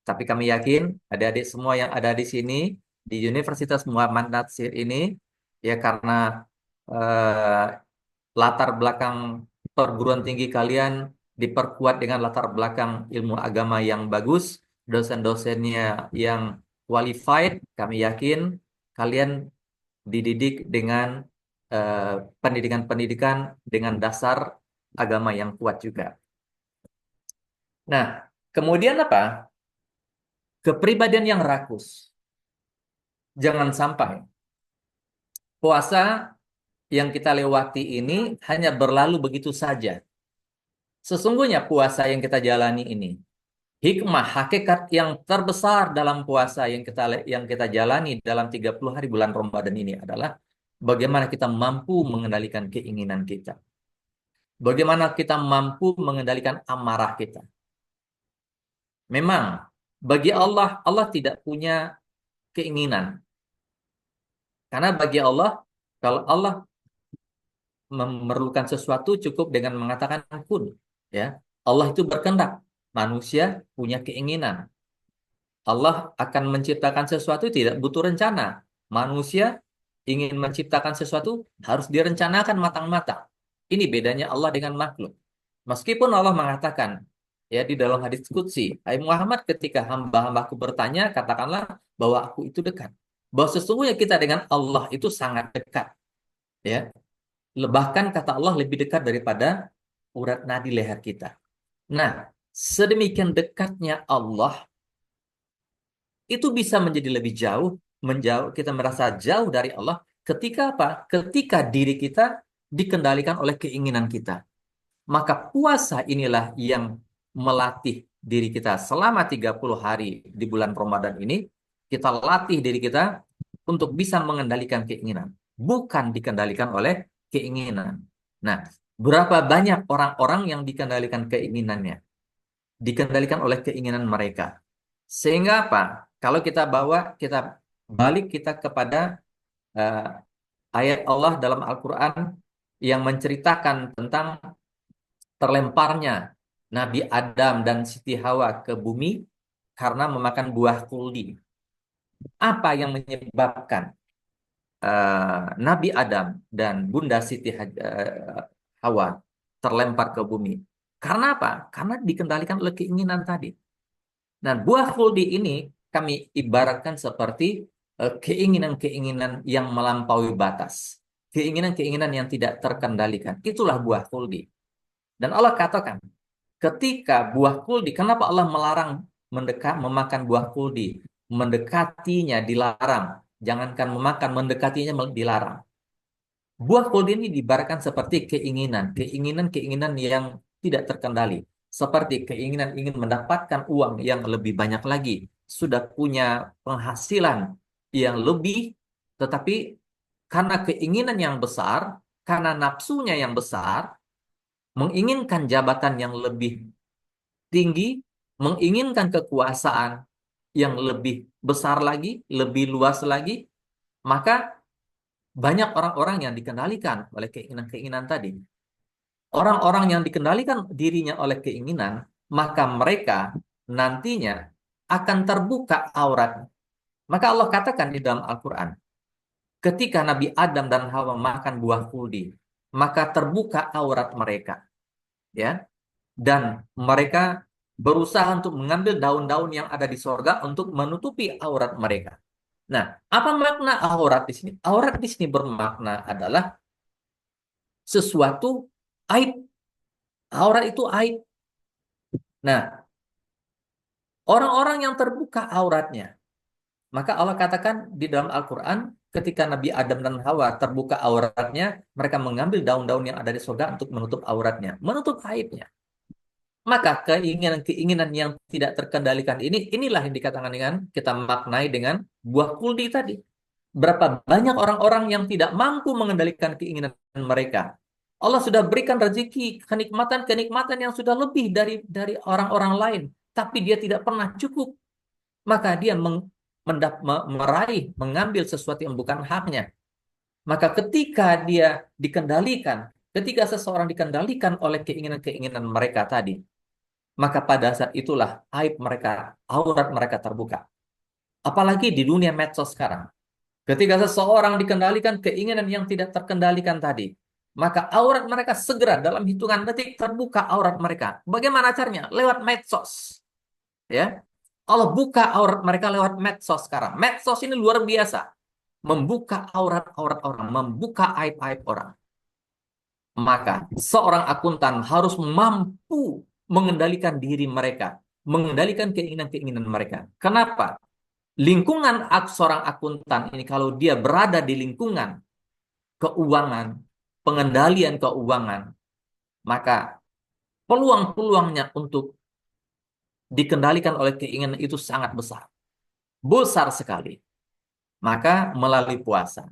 tapi kami yakin adik-adik semua yang ada di sini di Universitas Muhammad Natsir ini, ya karena eh, latar belakang perguruan tinggi kalian diperkuat dengan latar belakang ilmu agama yang bagus, dosen-dosennya yang qualified, kami yakin kalian dididik dengan pendidikan-pendidikan dengan dasar agama yang kuat juga. Nah, kemudian apa? Kepribadian yang rakus. Jangan sampai puasa yang kita lewati ini hanya berlalu begitu saja. Sesungguhnya puasa yang kita jalani ini, hikmah, hakikat yang terbesar dalam puasa yang kita jalani dalam 30 hari bulan Ramadan ini adalah bagaimana kita mampu mengendalikan keinginan kita. Bagaimana kita mampu mengendalikan amarah kita. Memang bagi Allah, Allah tidak punya keinginan. Karena bagi Allah, kalau Allah memerlukan sesuatu cukup dengan mengatakan kun, ya. Allah itu berkehendak, manusia punya keinginan. Allah akan menciptakan sesuatu tidak butuh rencana. Manusia ingin menciptakan sesuatu harus direncanakan matang-matang. Ini bedanya Allah dengan makhluk. Meskipun Allah mengatakan ya di dalam hadis qudsi, hai Muhammad, ketika hamba-hambaku bertanya, katakanlah bahwa aku itu dekat. Bahwa sesungguhnya kita dengan Allah itu sangat dekat. Ya, bahkan kata Allah lebih dekat daripada urat nadi leher kita. Nah, sedemikian dekatnya Allah itu bisa menjadi lebih jauh, menjauh, kita merasa jauh dari Allah ketika apa? Ketika diri kita dikendalikan oleh keinginan kita. Maka puasa inilah yang melatih diri kita selama 30 hari di bulan Ramadan ini, kita latih diri kita untuk bisa mengendalikan keinginan, bukan dikendalikan oleh keinginan. Nah, berapa banyak orang-orang yang dikendalikan keinginannya? Dikendalikan oleh keinginan mereka. Sehingga apa? Kalau kita balik kita kepada eh, ayat Allah dalam Al-Quran yang menceritakan tentang terlemparnya Nabi Adam dan Siti Hawa ke bumi karena memakan buah kuldi. Apa yang menyebabkan Nabi Adam dan Bunda Siti Hawa terlempar ke bumi? Karena apa? Karena dikendalikan oleh keinginan tadi. Nah, buah khuldi ini kami ibaratkan seperti keinginan-keinginan yang melampaui batas. Keinginan-keinginan yang tidak terkendalikan. Itulah buah khuldi. Dan Allah katakan, ketika buah khuldi, kenapa Allah melarang memakan buah khuldi? Mendekatinya dilarang. Jangankan memakan, mendekatinya dilarang. Buah khuldi ini diibaratkan seperti keinginan-keinginan yang tidak terkendali. Seperti keinginan ingin mendapatkan uang yang lebih banyak lagi, sudah punya penghasilan yang lebih, tetapi karena keinginan yang besar, karena nafsunya yang besar, menginginkan jabatan yang lebih tinggi, menginginkan kekuasaan yang lebih besar lagi, lebih luas lagi, maka banyak orang-orang yang dikendalikan oleh keinginan-keinginan tadi. Orang-orang yang dikendalikan dirinya oleh keinginan, maka mereka nantinya akan terbuka aurat. Maka Allah katakan di dalam Al-Quran, ketika Nabi Adam dan Hawa makan buah kuldi, maka terbuka aurat mereka. Ya, dan mereka berusaha untuk mengambil daun-daun yang ada di sorga untuk menutupi aurat mereka. Nah, apa makna aurat di sini? Aurat di sini bermakna adalah sesuatu aib. Aurat itu aib. Nah, orang-orang yang terbuka auratnya, maka Allah katakan di dalam Al-Quran, ketika Nabi Adam dan Hawa terbuka auratnya, mereka mengambil daun-daun yang ada di surga untuk menutup auratnya, menutup aibnya. Maka keinginan-keinginan yang tidak terkendalikan inilah yang dikatakan dengan kita maknai dengan buah kuldi tadi. Berapa banyak orang-orang yang tidak mampu mengendalikan keinginan mereka. Allah sudah berikan rezeki, kenikmatan-kenikmatan yang sudah lebih dari orang-orang lain, tapi dia tidak pernah cukup. Maka dia meraih, mengambil sesuatu yang bukan haknya. Maka ketika dia dikendalikan, ketika seseorang dikendalikan oleh keinginan-keinginan mereka tadi, maka pada saat itulah aib mereka, aurat mereka terbuka. Apalagi di dunia medsos sekarang. Ketika seseorang dikendalikan keinginan yang tidak terkendalikan tadi, maka aurat mereka segera dalam hitungan detik terbuka aurat mereka. Bagaimana caranya? Lewat medsos. Ya. Allah buka aurat mereka lewat medsos sekarang. Medsos ini luar biasa. Membuka aurat-aurat orang, membuka aib-aib orang. Maka seorang akuntan harus mampu mengendalikan diri mereka, mengendalikan keinginan-keinginan mereka. Kenapa? Lingkungan seorang akuntan ini kalau dia berada di lingkungan keuangan, pengendalian keuangan, maka peluang-peluangnya untuk dikendalikan oleh keinginan itu sangat besar. Besar sekali. Maka melalui puasa.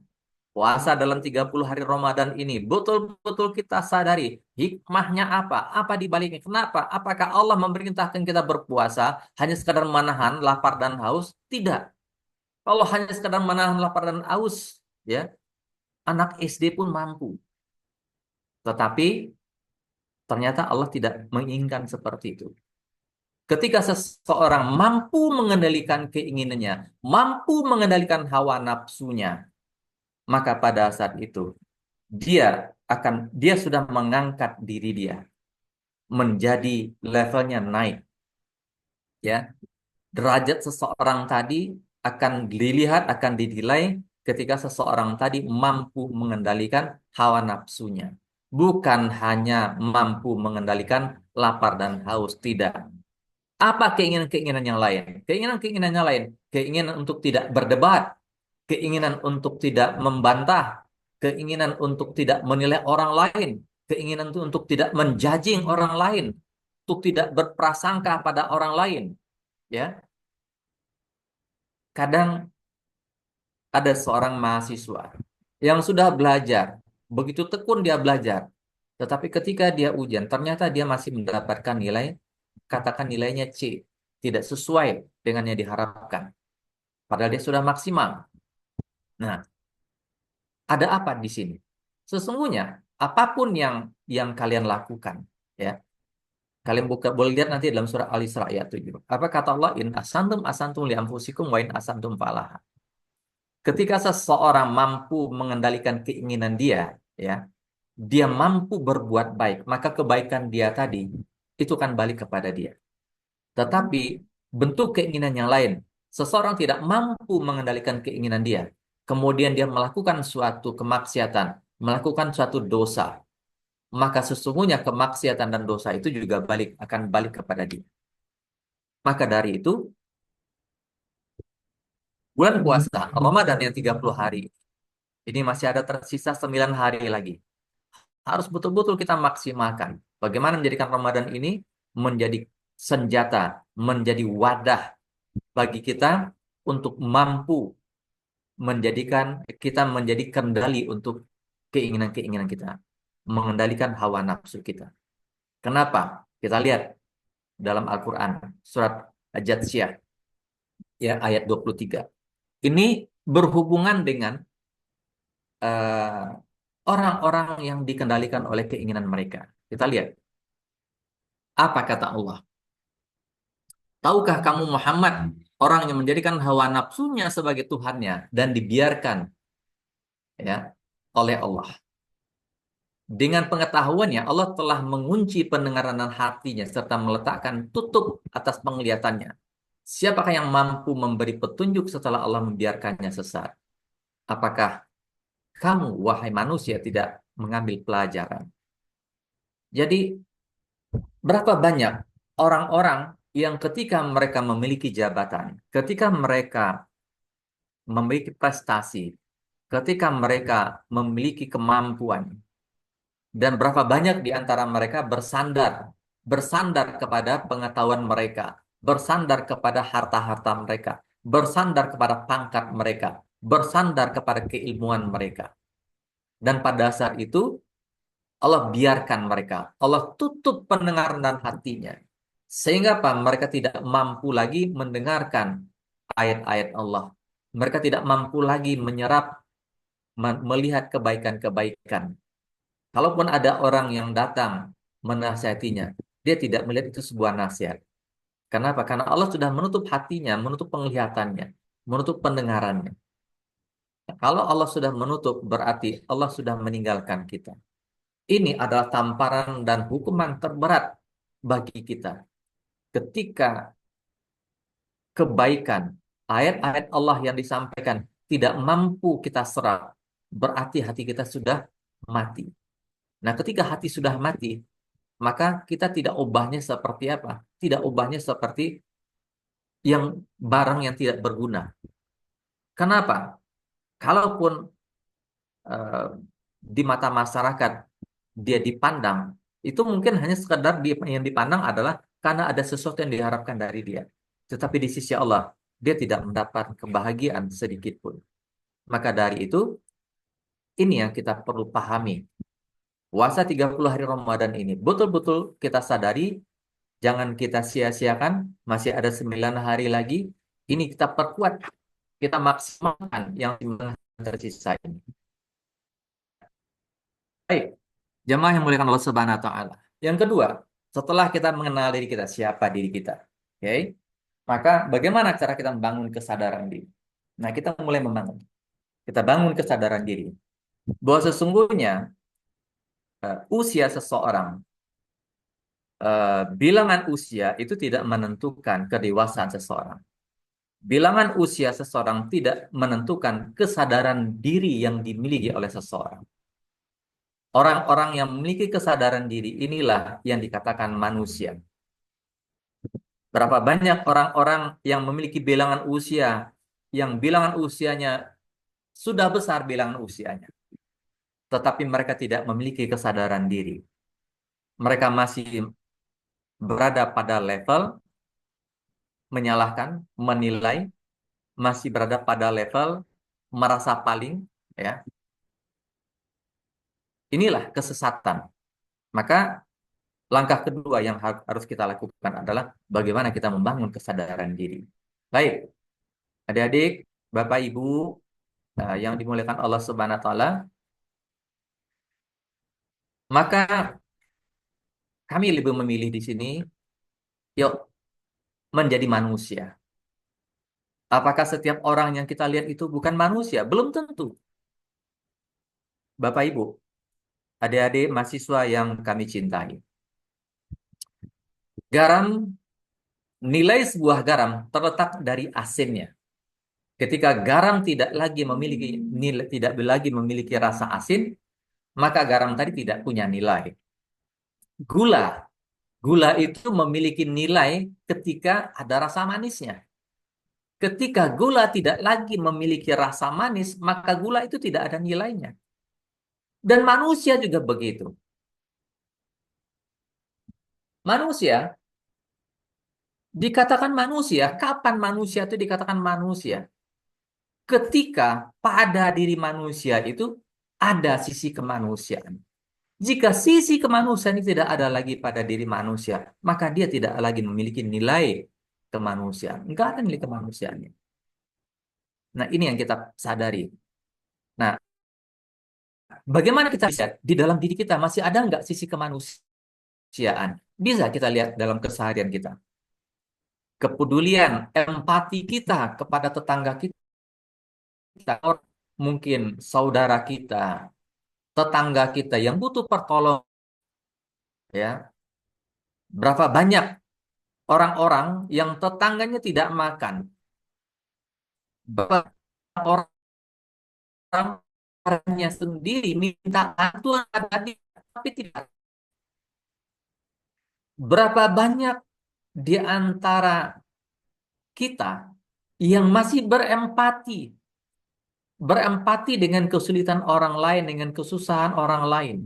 Puasa dalam 30 hari Ramadan ini betul-betul kita sadari hikmahnya apa? Apa di baliknya? Kenapa? Apakah Allah memerintahkan kita berpuasa hanya sekadar menahan lapar dan haus? Tidak. Kalau hanya sekadar menahan lapar dan haus, ya, anak SD pun mampu. Tetapi ternyata Allah tidak menginginkan seperti itu. Ketika seseorang mampu mengendalikan keinginannya, mampu mengendalikan hawa nafsunya, maka pada saat itu dia sudah mengangkat diri dia menjadi levelnya naik. Ya, derajat seseorang tadi akan dilihat, akan dinilai ketika seseorang tadi mampu mengendalikan hawa nafsunya. Bukan hanya mampu mengendalikan lapar dan haus, tidak. Apa keinginan-keinginan yang lain? Keinginan-keinginan yang lain, keinginan untuk tidak berdebat, keinginan untuk tidak membantah, keinginan untuk tidak menilai orang lain, keinginan untuk tidak menjudging orang lain, untuk tidak berprasangka pada orang lain. Ya, kadang ada seorang mahasiswa yang sudah belajar, begitu tekun dia belajar, tetapi ketika dia ujian, ternyata dia masih mendapatkan nilai, katakan nilainya C, tidak sesuai dengan yang diharapkan. Padahal dia sudah maksimal. Nah, ada apa di sini? Sesungguhnya apapun yang kalian lakukan, ya, kalian boleh lihat nanti dalam surah Al-Isra ayat 7. Apa kata Allah? In asantum li anfusikum wa in asantum falaha. Ketika seseorang mampu mengendalikan keinginan dia, ya, dia mampu berbuat baik, maka kebaikan dia tadi itu kan balik kepada dia. Tetapi bentuk keinginan yang lain, seseorang tidak mampu mengendalikan keinginan dia, kemudian dia melakukan suatu kemaksiatan, melakukan suatu dosa, maka sesungguhnya kemaksiatan dan dosa itu juga akan balik kepada dia. Maka dari itu, bulan puasa Ramadan yang 30 hari, ini masih ada tersisa 9 hari lagi. Harus betul-betul kita maksimalkan. Bagaimana menjadikan Ramadan ini menjadi senjata, menjadi wadah bagi kita untuk mampu menjadikan kita menjadi kendali untuk keinginan-keinginan kita, mengendalikan hawa nafsu kita. Kenapa? Kita lihat dalam Al-Quran, surat Al-Jathiyah, ya, ayat 23. Ini berhubungan dengan orang-orang yang dikendalikan oleh keinginan mereka. Kita lihat. Apa kata Allah? Tahukah kamu Muhammad, orang yang menjadikan hawa nafsunya sebagai Tuhannya dan dibiarkan, ya, oleh Allah. Dengan pengetahuannya, Allah telah mengunci pendengaran dan hatinya serta meletakkan tutup atas penglihatannya. Siapakah yang mampu memberi petunjuk setelah Allah membiarkannya sesat? Apakah kamu, wahai manusia, tidak mengambil pelajaran? Jadi, berapa banyak orang-orang yang ketika mereka memiliki jabatan, ketika mereka memiliki prestasi, ketika mereka memiliki kemampuan dan berapa banyak di antara mereka bersandar kepada pengetahuan mereka, bersandar kepada harta-harta mereka, bersandar kepada pangkat mereka, bersandar kepada keilmuan mereka. Dan pada saat itu Allah biarkan mereka, Allah tutup pendengaran dan hatinya. Sehingga apa? Mereka tidak mampu lagi mendengarkan ayat-ayat Allah. Mereka tidak mampu lagi menyerap, melihat kebaikan-kebaikan. Kalaupun ada orang yang datang menasihatinya, dia tidak melihat itu sebuah nasihat. Kenapa? Karena Allah sudah menutup hatinya, menutup penglihatannya, menutup pendengarannya. Kalau Allah sudah menutup, berarti Allah sudah meninggalkan kita. Ini adalah tamparan dan hukuman terberat bagi kita. Ketika kebaikan, ayat-ayat Allah yang disampaikan tidak mampu kita serap, berarti hati kita sudah mati. Nah, ketika hati sudah mati, maka kita tidak ubahnya seperti apa? Tidak ubahnya seperti yang barang yang tidak berguna. Kenapa? Kalaupun eh, di mata masyarakat dia dipandang, itu mungkin hanya sekedar yang dipandang adalah karena ada sesuatu yang diharapkan dari dia. Tetapi di sisi Allah, dia tidak mendapat kebahagiaan sedikit pun. Maka dari itu, ini yang kita perlu pahami. Puasa 30 hari Ramadan ini, betul-betul kita sadari, jangan kita sia-siakan, masih ada 9 hari lagi, ini kita perkuat, kita maksimalkan yang tersisa ini. Baik, jemaah yang muliakan Allah Subhanahu wa taala. Yang kedua, setelah kita mengenal diri kita, siapa diri kita. Oke? Maka bagaimana cara kita membangun kesadaran diri? Nah, kita mulai membangun. Kita bangun kesadaran diri. Bahwa sesungguhnya usia seseorang, bilangan usia itu tidak menentukan kedewasaan seseorang. Bilangan usia seseorang tidak menentukan kesadaran diri yang dimiliki oleh seseorang. Orang-orang yang memiliki kesadaran diri inilah yang dikatakan manusia. Berapa banyak orang-orang yang memiliki bilangan usia, yang bilangan usianya sudah besar bilangan usianya, tetapi mereka tidak memiliki kesadaran diri. Mereka masih berada pada level menyalahkan, menilai, masih berada pada level merasa paling, ya. Inilah kesesatan. Maka langkah kedua yang harus kita lakukan adalah bagaimana kita membangun kesadaran diri. Baik, adik-adik, Bapak Ibu yang dimuliakan Allah Subhanahu wa taala, maka kami lebih memilih di sini, yuk menjadi manusia. Apakah setiap orang yang kita lihat itu bukan manusia? Belum tentu. Bapak Ibu, adik-adik mahasiswa yang kami cintai. Garam, nilai sebuah garam terletak dari asinnya. Ketika garam tidak lagi memiliki nilai, tidak lagi memiliki rasa asin, maka garam tadi tidak punya nilai. Gula, gula itu memiliki nilai ketika ada rasa manisnya. Ketika gula tidak lagi memiliki rasa manis, maka gula itu tidak ada nilainya. Dan manusia juga begitu. Manusia dikatakan manusia, kapan manusia itu dikatakan manusia? Ketika pada diri manusia itu ada sisi kemanusiaan. Jika sisi kemanusiaan itu tidak ada lagi pada diri manusia, maka dia tidak lagi memiliki nilai kemanusiaan. Enggak ada nilai kemanusiaannya. Nah, ini yang kita sadari. Nah, bagaimana kita bisa di dalam diri kita masih ada nggak sisi kemanusiaan? Bisa kita lihat dalam keseharian kita. Kepedulian, empati kita kepada tetangga kita, mungkin saudara kita, tetangga kita yang butuh pertolongan, ya. Berapa banyak orang-orang yang tetangganya tidak makan? Berapa orang orangnya sendiri minta bantuan tadi, tapi tidak. Berapa banyak di antara kita yang masih berempati berempati dengan kesulitan orang lain, dengan kesusahan orang lain.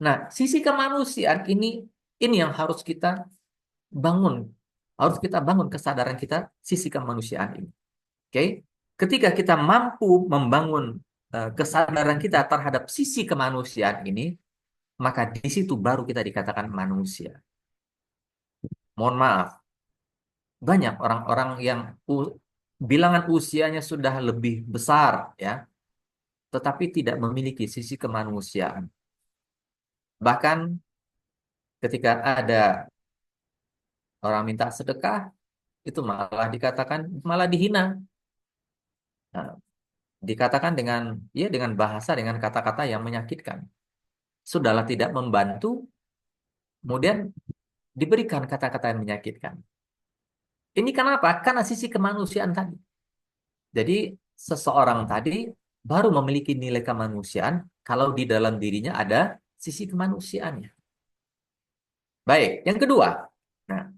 Nah, sisi kemanusiaan ini yang harus kita bangun. Harus kita bangun kesadaran kita sisi kemanusiaan ini. Oke? Ketika kita mampu membangun kesadaran kita terhadap sisi kemanusiaan ini, maka di situ baru kita dikatakan manusia. Mohon maaf, banyak orang-orang yang bilangan usianya sudah lebih besar, ya, tetapi tidak memiliki sisi kemanusiaan. Bahkan ketika ada orang minta sedekah, itu malah dikatakan, malah dihina. Nah, dikatakan dengan bahasa, dengan kata-kata yang menyakitkan. Sudahlah tidak membantu, kemudian diberikan kata-kata yang menyakitkan. Ini kenapa? Karena sisi kemanusiaan tadi. Jadi seseorang tadi baru memiliki nilai kemanusiaan kalau di dalam dirinya ada sisi kemanusiaannya. Baik, yang kedua. Nah,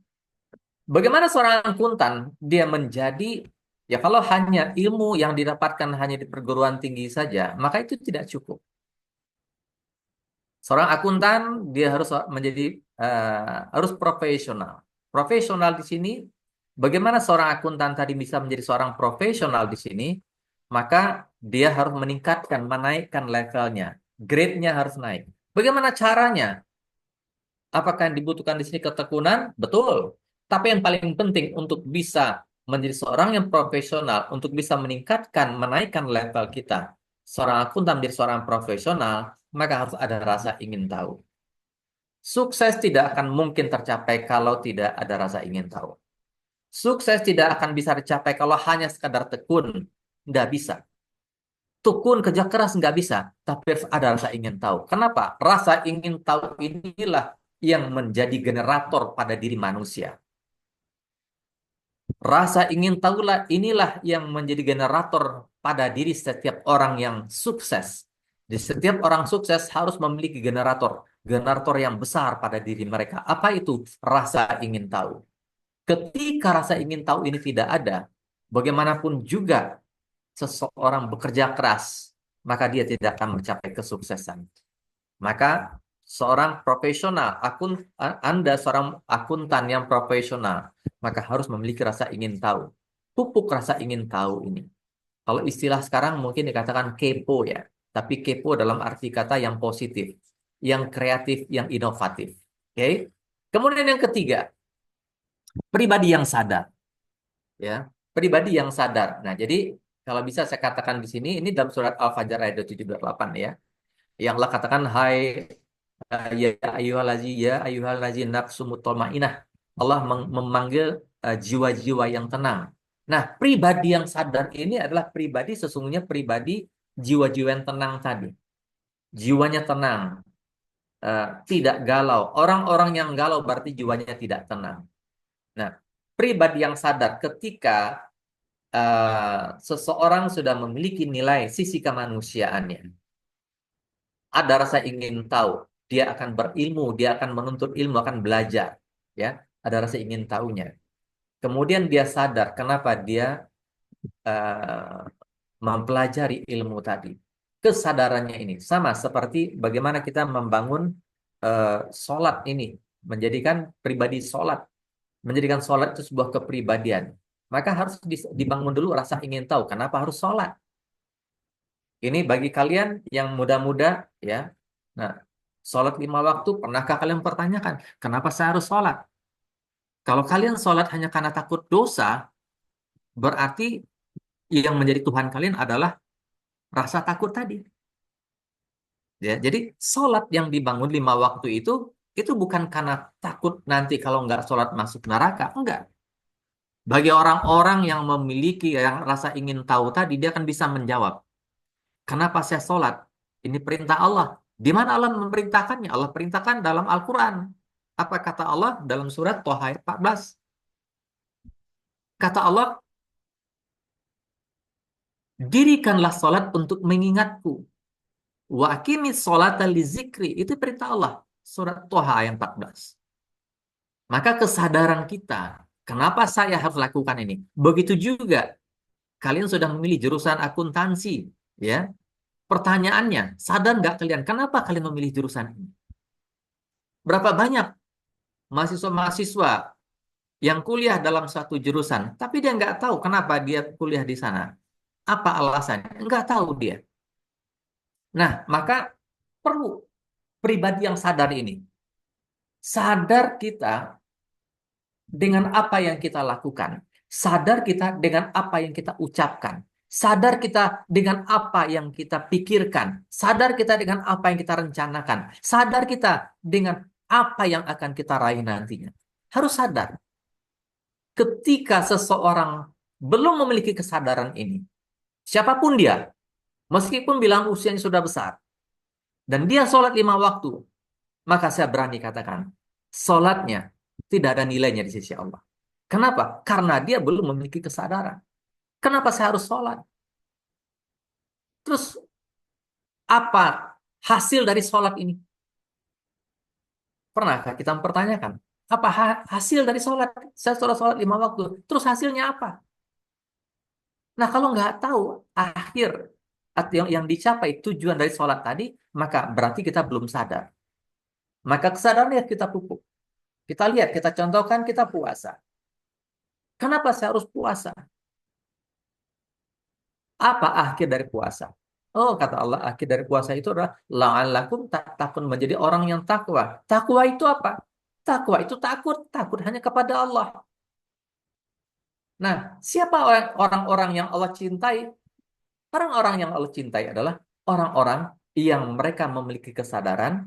bagaimana seorang akuntan dia menjadi, ya kalau hanya ilmu yang didapatkan hanya di perguruan tinggi saja, maka itu tidak cukup. Seorang akuntan dia harus menjadi harus profesional. Profesional di sini, bagaimana seorang akuntan tadi bisa menjadi seorang profesional di sini? Maka dia harus meningkatkan, menaikkan levelnya, grade-nya harus naik. Bagaimana caranya? Apakah yang dibutuhkan di sini ketekunan? Betul. Tapi yang paling penting untuk bisa menjadi seorang yang profesional, untuk bisa meningkatkan, menaikkan level kita, seorang akuntan menjadi seorang profesional, maka harus ada rasa ingin tahu. Sukses tidak akan mungkin tercapai kalau tidak ada rasa ingin tahu. Sukses tidak akan bisa dicapai kalau hanya sekadar tekun. Nggak bisa. Tekun, kerja keras nggak bisa. Tapi harus ada rasa ingin tahu. Kenapa? Rasa ingin tahu inilah yang menjadi generator pada diri manusia. Rasa ingin tahulah inilah yang menjadi generator pada diri setiap orang yang sukses. Di setiap orang sukses harus memiliki generator yang besar pada diri mereka. Apa itu? Rasa ingin tahu. Ketika rasa ingin tahu ini tidak ada, bagaimanapun juga seseorang bekerja keras, maka dia tidak akan mencapai kesuksesan. Maka seorang profesional, Anda seorang akuntan yang profesional, maka harus memiliki rasa ingin tahu. Pupuk rasa ingin tahu ini. Kalau istilah sekarang mungkin dikatakan kepo ya, tapi kepo dalam arti kata yang positif, yang kreatif, yang inovatif. Oke? Kemudian yang ketiga, pribadi yang sadar. Ya, pribadi yang sadar. Nah, jadi kalau bisa saya katakan di sini, ini dalam surat Al-Fajr ayat 728 ya. Yang Allah katakan, hai ya ayyuhalazi nafsu mutmainnah. Allah memanggil jiwa-jiwa yang tenang. Nah, pribadi yang sadar ini adalah pribadi sesungguhnya pribadi jiwa-jiwa yang tenang tadi. Jiwanya tenang, tidak galau. Orang-orang yang galau berarti jiwanya tidak tenang. Nah, pribadi yang sadar ketika seseorang sudah memiliki nilai sisi kemanusiaannya, ada rasa ingin tahu, dia akan berilmu, dia akan menuntut ilmu, akan belajar, ya, ada rasa ingin tahunya. Kemudian dia sadar kenapa dia mempelajari ilmu tadi. Kesadarannya ini sama seperti bagaimana kita membangun sholat ini, menjadikan pribadi sholat, menjadikan sholat itu sebuah kepribadian. Maka harus dibangun dulu rasa ingin tahu kenapa harus sholat. Ini bagi kalian yang muda-muda ya. Nah, sholat 5 waktu, pernahkah kalian pertanyakan, kenapa saya harus sholat? Kalau kalian sholat hanya karena takut dosa, berarti yang menjadi Tuhan kalian adalah rasa takut tadi. Ya, jadi sholat yang dibangun 5 waktu itu bukan karena takut nanti kalau nggak sholat masuk neraka. Enggak. Bagi orang-orang yang memiliki yang rasa ingin tahu tadi, dia akan bisa menjawab. Kenapa saya sholat? Ini perintah Allah. Di mana Allah memerintahkannya? Allah perintahkan dalam Al-Quran. Apa kata Allah dalam surat Thaha 14? Kata Allah, dirikanlah sholat untuk mengingatku. Wa aqimis sholata li zikri. Itu perintah Allah. Surat Thaha ayat 14. Maka kesadaran kita, kenapa saya harus lakukan ini? Begitu juga Kalian sudah memilih jurusan akuntansi, ya. Pertanyaannya, sadar nggak kalian kenapa kalian memilih jurusan ini? Berapa banyak mahasiswa-mahasiswa yang kuliah dalam satu jurusan, tapi dia nggak tahu kenapa dia kuliah di sana. Apa alasannya? Nggak tahu dia. Nah, maka perlu pribadi yang sadar ini. Sadar kita dengan apa yang kita lakukan. Sadar kita dengan apa yang kita ucapkan. Sadar kita dengan apa yang kita pikirkan. Sadar kita dengan apa yang kita rencanakan. Sadar kita dengan apa yang akan kita raih nantinya. Harus sadar. Ketika seseorang belum memiliki kesadaran ini, siapapun dia, meskipun bilang usianya sudah besar, dan dia sholat 5 waktu, maka saya berani katakan, sholatnya tidak ada nilainya di sisi Allah. Kenapa? Karena dia belum memiliki kesadaran. Kenapa saya harus sholat? Terus, apa hasil dari sholat ini? Pernahkah kita mempertanyakan? Apa hasil dari sholat? Saya sudah sholat 5 waktu. Terus hasilnya apa? Nah, kalau nggak tahu akhir atau yang dicapai tujuan dari sholat tadi, maka berarti kita belum sadar. Maka kesadaran ya kita pupuk. Kita lihat, kita contohkan, kita puasa. Kenapa saya harus puasa? Apa akhir dari puasa? Oh, kata Allah, akhir dari puasa itu adalah la'allakum tattaqun, menjadi orang yang takwa. Takwa itu apa? Takwa itu takut hanya kepada Allah. Nah, siapa orang-orang yang Allah cintai? Orang-orang yang Allah cintai adalah orang-orang yang mereka memiliki kesadaran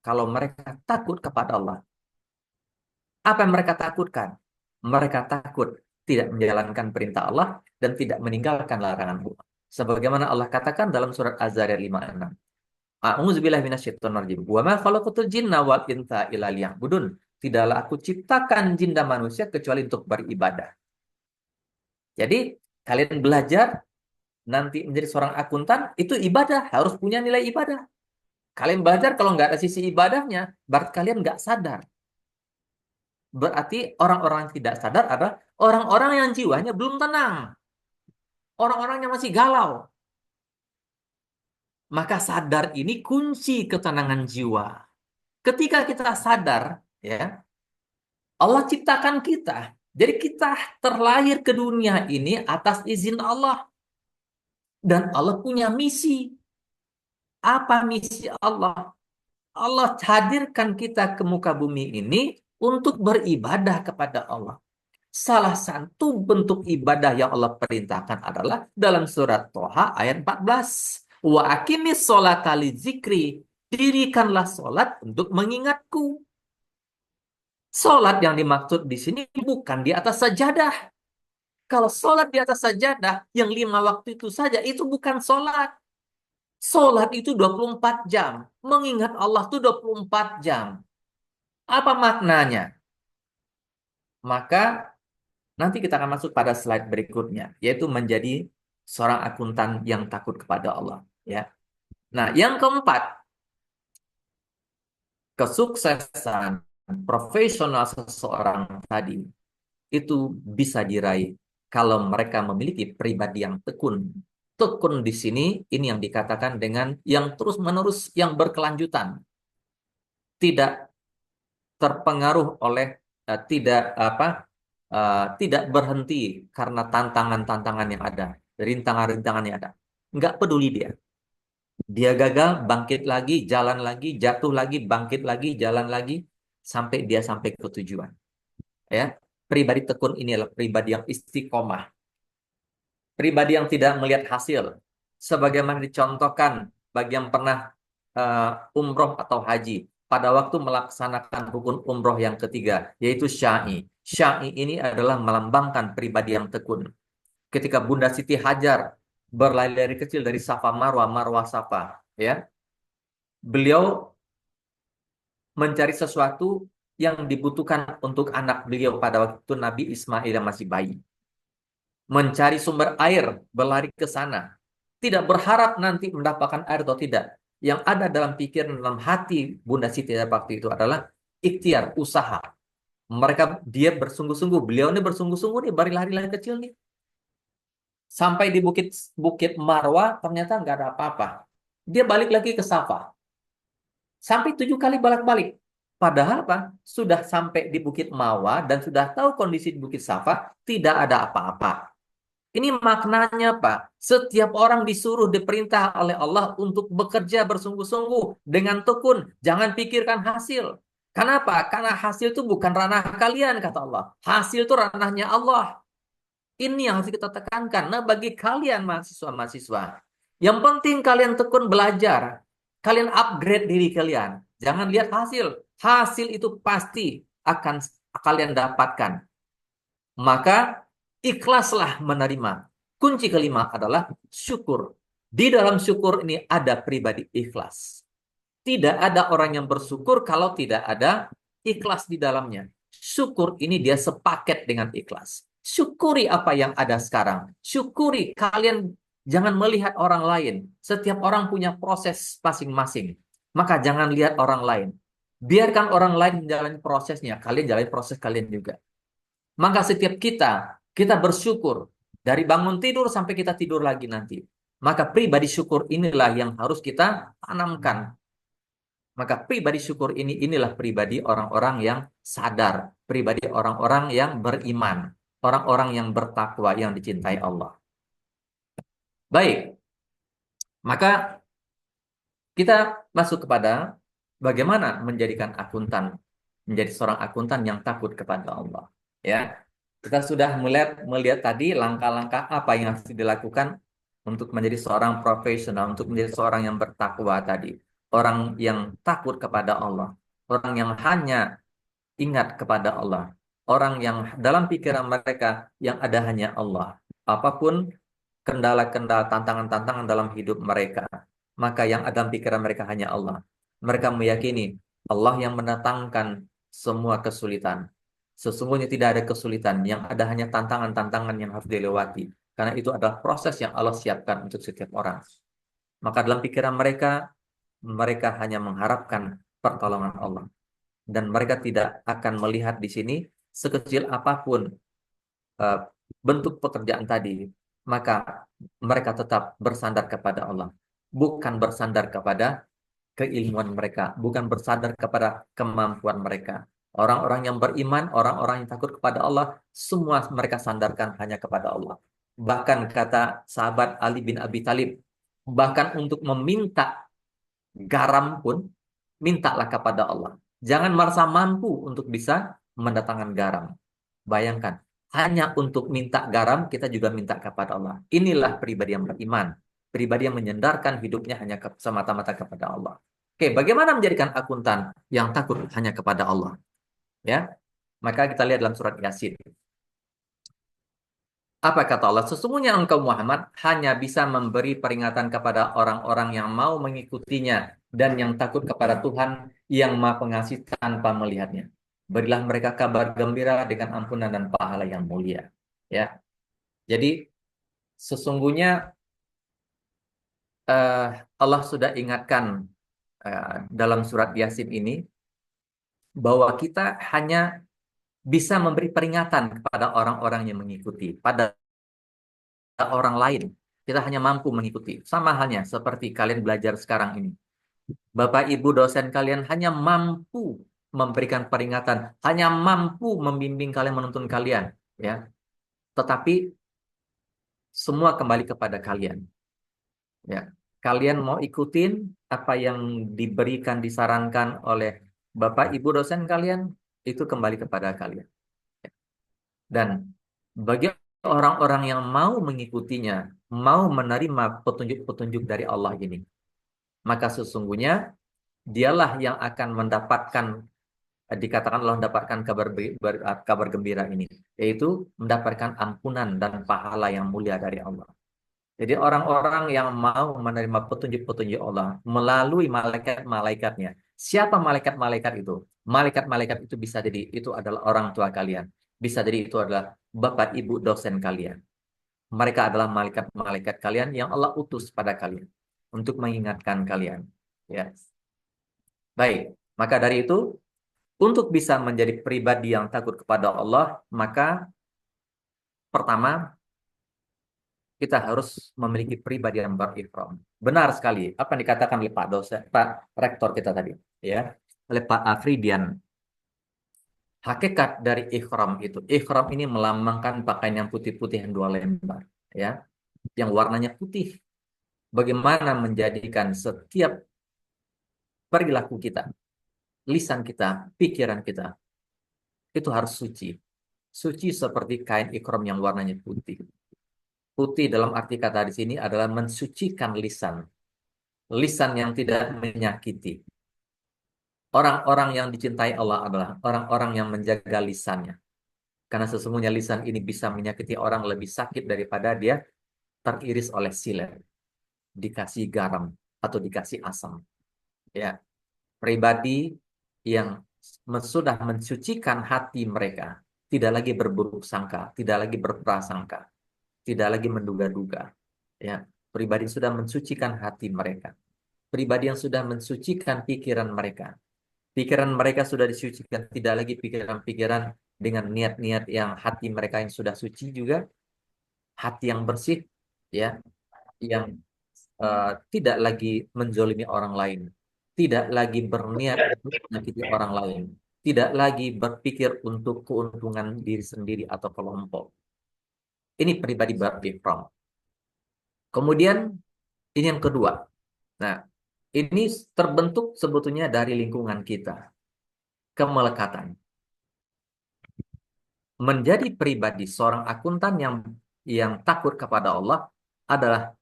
kalau mereka takut kepada Allah. Apa yang mereka takutkan? Mereka takut tidak menjalankan perintah Allah dan tidak meninggalkan larangan Allah. Sebagaimana Allah katakan dalam surat Az-Zariyat 56. A'udzubillahi minasyaitonirrajim. Wa ma khalaqatul jinna wal insa illa liya'budun. Tidaklah aku ciptakan jin dan manusia kecuali untuk beribadah. Jadi, kalian belajar nanti menjadi seorang akuntan, itu ibadah, harus punya nilai ibadah. Kalian belajar kalau nggak ada sisi ibadahnya, berarti kalian nggak sadar. Berarti orang-orang yang tidak sadar adalah orang-orang yang jiwanya belum tenang. Orang-orang yang masih galau. Maka sadar ini kunci ketenangan jiwa. Ketika kita sadar, ya, Allah ciptakan kita. Jadi kita terlahir ke dunia ini atas izin Allah. Dan Allah punya misi. Apa misi Allah? Allah hadirkan kita ke muka bumi ini untuk beribadah kepada Allah. Salah satu bentuk ibadah yang Allah perintahkan adalah dalam surat Toha ayat 14. Wa aqimis sholata li zikri. Dirikanlah sholat untuk mengingatku. Sholat yang dimaksud di sini bukan di atas sajadah. Kalau sholat di atas sajadah yang 5 waktu itu saja, itu bukan sholat. Sholat itu 24 jam. Mengingat Allah itu 24 jam. Apa maknanya? Maka nanti kita akan masuk pada slide berikutnya, yaitu menjadi seorang akuntan yang takut kepada Allah. Ya. Nah, yang keempat, kesuksesan profesional seseorang tadi itu bisa diraih kalau mereka memiliki pribadi yang tekun. Tekun di sini, ini yang dikatakan dengan yang terus-menerus, yang berkelanjutan. Tidak terpengaruh oleh tidak berhenti karena tantangan-tantangan yang ada, rintangan-rintangan yang ada. Nggak peduli dia. Dia gagal, bangkit lagi, jalan lagi, jatuh lagi, bangkit lagi, jalan lagi, sampai dia sampai ke tujuan. Ya, pribadi tekun ini adalah pribadi yang istiqomah. Pribadi yang tidak melihat hasil. Sebagaimana dicontohkan bagi yang pernah umroh atau haji. Pada waktu melaksanakan rukun umroh yang ketiga, yaitu syai. Syai ini adalah melambangkan pribadi yang tekun. Ketika Bunda Siti Hajar berlari dari kecil dari Safa Marwah, Marwah Safa, ya, beliau mencari sesuatu yang dibutuhkan untuk anak beliau pada waktu itu Nabi Ismail yang masih bayi. Mencari sumber air, berlari ke sana. Tidak berharap nanti mendapatkan air atau tidak. Yang ada dalam pikiran, dalam hati Bunda Siti waktu itu adalah ikhtiar, usaha. Dia bersungguh-sungguh, beliau ini bersungguh-sungguh nih, berlari-lari kecil nih. Sampai di Bukit Bukit Marwa ternyata nggak ada apa-apa. Dia balik lagi ke Safa. Sampai 7 kali balik-balik. Padahal apa? Sudah sampai di Bukit Marwa dan sudah tahu kondisi di Bukit Safa, tidak ada apa-apa. Ini maknanya Pak, setiap orang disuruh diperintah oleh Allah untuk bekerja bersungguh-sungguh dengan tekun, jangan pikirkan hasil. Kenapa? Karena hasil itu bukan ranah kalian kata Allah. Hasil itu ranahnya Allah. Ini yang harus kita tekankan. Nah, bagi kalian mahasiswa-mahasiswa, yang penting kalian tekun belajar. Kalian upgrade diri kalian. Jangan lihat hasil. Hasil itu pasti akan kalian dapatkan. Maka ikhlaslah menerima. Kunci kelima adalah syukur. Di dalam syukur ini ada pribadi ikhlas. Tidak ada orang yang bersyukur kalau tidak ada ikhlas di dalamnya. Syukur ini dia sepaket dengan ikhlas. Syukuri apa yang ada sekarang. Syukuri, kalian jangan melihat orang lain. Setiap orang punya proses masing-masing. Maka jangan lihat orang lain. Biarkan orang lain menjalani prosesnya. Kalian jalani proses kalian juga. Maka setiap kita bersyukur. Dari bangun tidur sampai kita tidur lagi nanti. Maka pribadi syukur inilah yang harus kita tanamkan. Maka pribadi syukur inilah pribadi orang-orang yang sadar. Pribadi orang-orang yang beriman. Orang-orang yang bertakwa, yang dicintai Allah. Baik. Maka kita masuk kepada bagaimana menjadikan akuntan. Menjadi seorang akuntan yang takut kepada Allah. Ya. Kita sudah melihat tadi langkah-langkah apa yang harus dilakukan untuk menjadi seorang profesional, untuk menjadi seorang yang bertakwa tadi. Orang yang takut kepada Allah. Orang yang hanya ingat kepada Allah. Orang yang dalam pikiran mereka yang ada hanya Allah. Apapun kendala-kendala, tantangan-tantangan dalam hidup mereka. Maka yang ada dalam pikiran mereka hanya Allah. Mereka meyakini Allah yang mendatangkan semua kesulitan. Sesungguhnya tidak ada kesulitan, yang ada hanya tantangan-tantangan yang harus dilewati. Karena itu adalah proses yang Allah siapkan untuk setiap orang. Maka dalam pikiran mereka hanya mengharapkan pertolongan Allah. Dan mereka tidak akan melihat di sini sekecil apapun bentuk pekerjaan tadi. Maka mereka tetap bersandar kepada Allah. Bukan bersandar kepada keilmuan mereka. Bukan bersandar kepada kemampuan mereka. Orang-orang yang beriman, orang-orang yang takut kepada Allah, semua mereka sandarkan hanya kepada Allah. Bahkan kata sahabat Ali bin Abi Thalib, bahkan untuk meminta garam pun, mintalah kepada Allah. Jangan merasa mampu untuk bisa mendatangkan garam. Bayangkan, hanya untuk minta garam, kita juga minta kepada Allah. Inilah pribadi yang beriman. Pribadi yang menyandarkan hidupnya hanya semata-mata kepada Allah. Oke, bagaimana menjadikan akuntan yang takut hanya kepada Allah? Ya, maka kita lihat dalam surat Yasin. Apa kata Allah? Sesungguhnya engkau Muhammad hanya bisa memberi peringatan kepada orang-orang yang mau mengikutinya dan yang takut kepada Tuhan yang Maha Pengasih tanpa melihatnya. Berilah mereka kabar gembira dengan ampunan dan pahala yang mulia. Ya, jadi sesungguhnya Allah sudah ingatkan dalam surat Yasin ini bahwa kita hanya bisa memberi peringatan kepada orang-orang yang mengikuti. Pada orang lain, kita hanya mampu mengikuti. Sama halnya seperti kalian belajar sekarang ini. Bapak, Ibu, dosen kalian hanya mampu memberikan peringatan, hanya mampu membimbing kalian, menuntun kalian. Ya. Tetapi semua kembali kepada kalian. Ya. Kalian mau ikutin apa yang diberikan, disarankan oleh Bapak, Ibu, dosen kalian, itu kembali kepada kalian. Dan bagi orang-orang yang mau mengikutinya, mau menerima petunjuk-petunjuk dari Allah ini, maka sesungguhnya dialah yang akan mendapatkan, dikatakan Allah mendapatkan kabar gembira ini, yaitu mendapatkan ampunan dan pahala yang mulia dari Allah. Jadi orang-orang yang mau menerima petunjuk-petunjuk Allah melalui malaikat-malaikatnya. Siapa malaikat-malaikat itu? Malaikat-malaikat itu bisa jadi itu adalah orang tua kalian. Bisa jadi itu adalah bapak ibu dosen kalian. Mereka adalah malaikat-malaikat kalian yang Allah utus pada kalian untuk mengingatkan kalian. Ya. Baik, maka dari itu untuk bisa menjadi pribadi yang takut kepada Allah, maka pertama kita harus memiliki pribadi yang berihram. Benar sekali apa yang dikatakan oleh Pak dosen, Pak Rektor kita tadi, ya, oleh Pak Afridian. Hakikat dari ihram ini melambangkan pakaian yang putih-putih yang 2 lembar, ya, yang warnanya putih. Bagaimana menjadikan setiap perilaku kita, lisan kita, pikiran kita itu harus suci. Suci seperti kain ihram yang warnanya putih. Putih dalam arti kata di sini adalah mensucikan lisan. Lisan yang tidak menyakiti. Orang-orang yang dicintai Allah adalah orang-orang yang menjaga lisannya. Karena sesungguhnya lisan ini bisa menyakiti orang lebih sakit daripada dia teriris oleh silet, dikasih garam atau dikasih asam. Ya, pribadi yang sudah mensucikan hati mereka, tidak lagi berburuk sangka, tidak lagi berprasangka, tidak lagi menduga-duga. Ya, pribadi yang sudah mensucikan hati mereka, pribadi yang sudah mensucikan pikiran mereka. Pikiran mereka sudah disucikan, tidak lagi pikiran-pikiran dengan niat-niat yang hati mereka yang sudah suci juga, hati yang bersih, ya, yang tidak lagi menzolimi orang lain, tidak lagi berniat untuk menyakiti orang lain, tidak lagi berpikir untuk keuntungan diri sendiri atau kelompok. Ini pribadi berihram. Kemudian ini yang kedua. Nah, ini terbentuk sebetulnya dari lingkungan kita, kemelekatan. Menjadi pribadi seorang akuntan yang takut kepada Allah adalah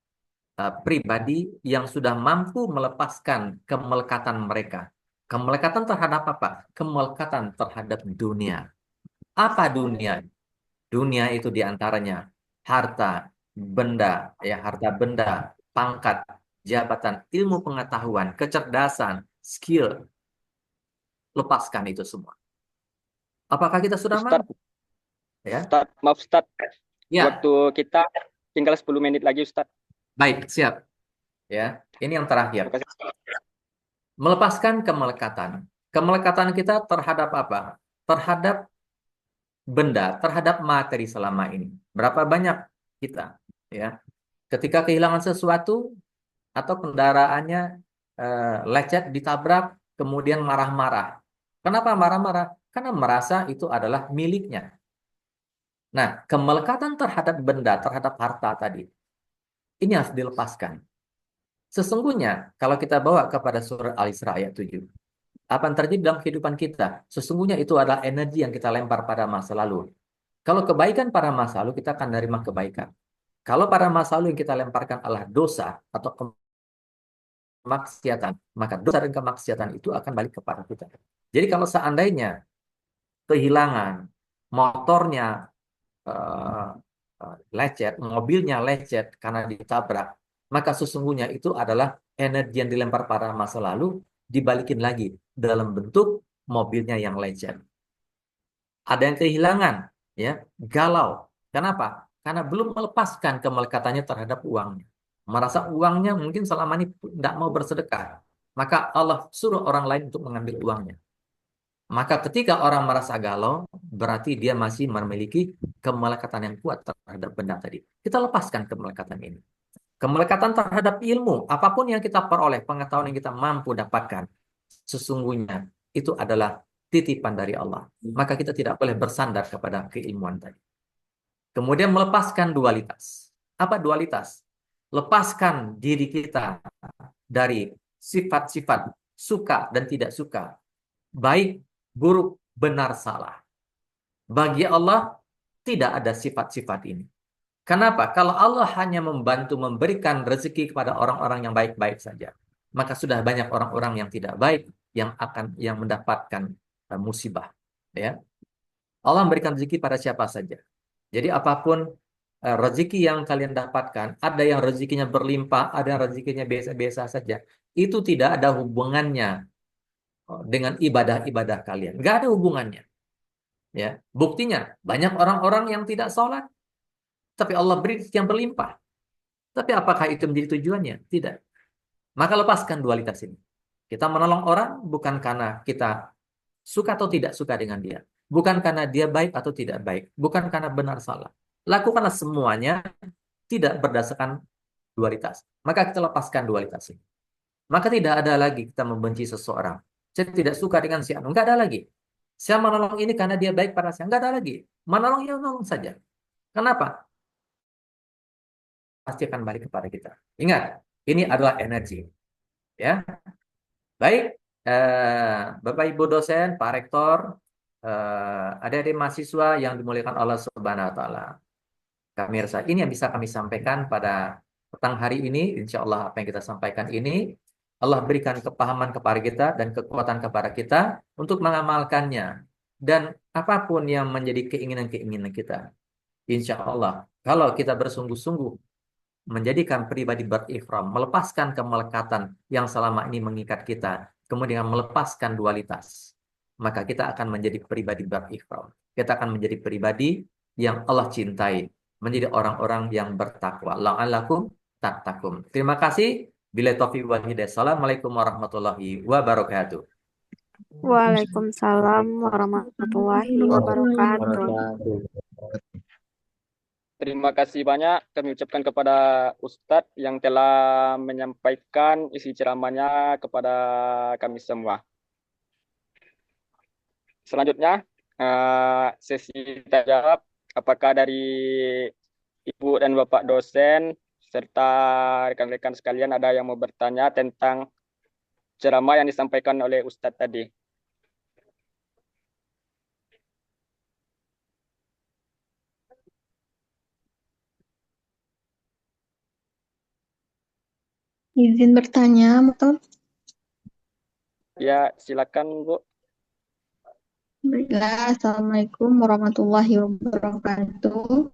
pribadi yang sudah mampu melepaskan kemelekatan mereka. Kemelekatan terhadap apa? Kemelekatan terhadap dunia. Apa dunia? Dunia itu diantaranya harta, benda, ya, harta benda, pangkat, jabatan, ilmu pengetahuan, kecerdasan, skill. Lepaskan itu semua. Apakah kita sudah Ustadz, mampu? Ya, Maaf Ustadz, ya, waktu kita tinggal 10 menit lagi Ustadz. baik, siap. Ya, ini yang terakhir. Terima kasih. Melepaskan kemelekatan. Kemelekatan kita terhadap apa? Terhadap benda, terhadap materi selama ini. Berapa banyak kita, ya, ketika kehilangan sesuatu atau kendaraannya lecet, ditabrak, kemudian marah-marah. Kenapa marah-marah? Karena merasa itu adalah miliknya. Nah, kemelekatan terhadap benda, terhadap harta tadi, ini harus dilepaskan. Sesungguhnya, kalau kita bawa kepada surat Al-Isra ayat 7, apa yang terjadi dalam kehidupan kita? Sesungguhnya itu adalah energi yang kita lempar pada masa lalu. Kalau kebaikan pada masa lalu, kita akan menerima kebaikan. Kalau pada masa lalu yang kita lemparkan adalah dosa atau kemaksiatan, maka dosa dan kemaksiatan itu akan balik kepada kita. Jadi kalau seandainya kehilangan motornya eh, lecet, mobilnya lecet karena ditabrak, maka sesungguhnya itu adalah energi yang dilempar pada masa lalu dibalikin lagi dalam bentuk mobilnya yang lecet. Ada yang kehilangan, ya, galau. Kenapa? Karena belum melepaskan kemelekatannya terhadap uangnya. Merasa uangnya mungkin selama ini tidak mau bersedekah. Maka Allah suruh orang lain untuk mengambil uangnya. Maka ketika orang merasa galau, berarti dia masih memiliki kemelekatan yang kuat terhadap benda tadi. Kita lepaskan kemelekatan ini. Kemelekatan terhadap ilmu, apapun yang kita peroleh, pengetahuan yang kita mampu dapatkan, sesungguhnya itu adalah titipan dari Allah. Maka kita tidak boleh bersandar kepada keilmuan tadi. Kemudian melepaskan dualitas. Apa dualitas? Lepaskan diri kita dari sifat-sifat suka dan tidak suka, baik, buruk, benar, salah. Bagi Allah tidak ada sifat-sifat ini. Kenapa? Kalau Allah hanya membantu memberikan rezeki kepada orang-orang yang baik-baik saja, maka sudah banyak orang-orang yang tidak baik yang mendapatkan musibah. Ya, Allah memberikan rezeki pada siapa saja. Jadi apapun rezeki yang kalian dapatkan, ada yang rezekinya berlimpah, ada yang rezekinya biasa-biasa saja. Itu tidak ada hubungannya dengan ibadah-ibadah kalian. Nggak ada hubungannya. Ya, buktinya banyak orang-orang yang tidak sholat, tapi Allah beri rezeki yang berlimpah. Tapi apakah itu menjadi tujuannya? Tidak. Maka lepaskan dualitas ini. Kita menolong orang bukan karena kita suka atau tidak suka dengan dia. Bukan karena dia baik atau tidak baik. Bukan karena benar salah. Lakukanlah semuanya tidak berdasarkan dualitas. Maka kita lepaskan dualitas ini. Maka tidak ada lagi kita membenci seseorang. Saya tidak suka dengan si Anu. Enggak ada lagi. Saya menolong ini karena dia baik pada saya. Enggak ada lagi. Menolong ya menolong saja. Kenapa? Pasti akan balik kepada kita. Ingat, ini adalah energi. Ya, baik. Bapak Ibu dosen, Pak Rektor, adik-adik mahasiswa yang dimuliakan Allah Subhanahu Wa Taala. Pemirsa, ini yang bisa kami sampaikan pada petang hari ini. Insya Allah apa yang kita sampaikan ini Allah berikan kepahaman kepada kita dan kekuatan kepada kita untuk mengamalkannya. Dan apapun yang menjadi keinginan-keinginan kita. Insya Allah, kalau kita bersungguh-sungguh menjadikan pribadi berikhram, melepaskan kemelekatan yang selama ini mengikat kita, kemudian melepaskan dualitas, maka kita akan menjadi pribadi berikhram. Kita akan menjadi pribadi yang Allah cintai, menjadi orang-orang yang bertakwa. La'allakum tattaqun. Terima kasih. Bila taufiq wal hidayah. Assalamualaikum warahmatullahi wabarakatuh. Waalaikumsalam warahmatullahi wabarakatuh. Terima kasih banyak kami ucapkan kepada Ustadz yang telah menyampaikan isi ceramahnya kepada kami semua. Selanjutnya, sesi tanya jawab. Apakah dari Ibu dan Bapak dosen serta rekan-rekan sekalian ada yang mau bertanya tentang ceramah yang disampaikan oleh Ustadz tadi? Izin bertanya, betul? Ya, silakan Bu. Baiklah, Assalamualaikum warahmatullahi wabarakatuh.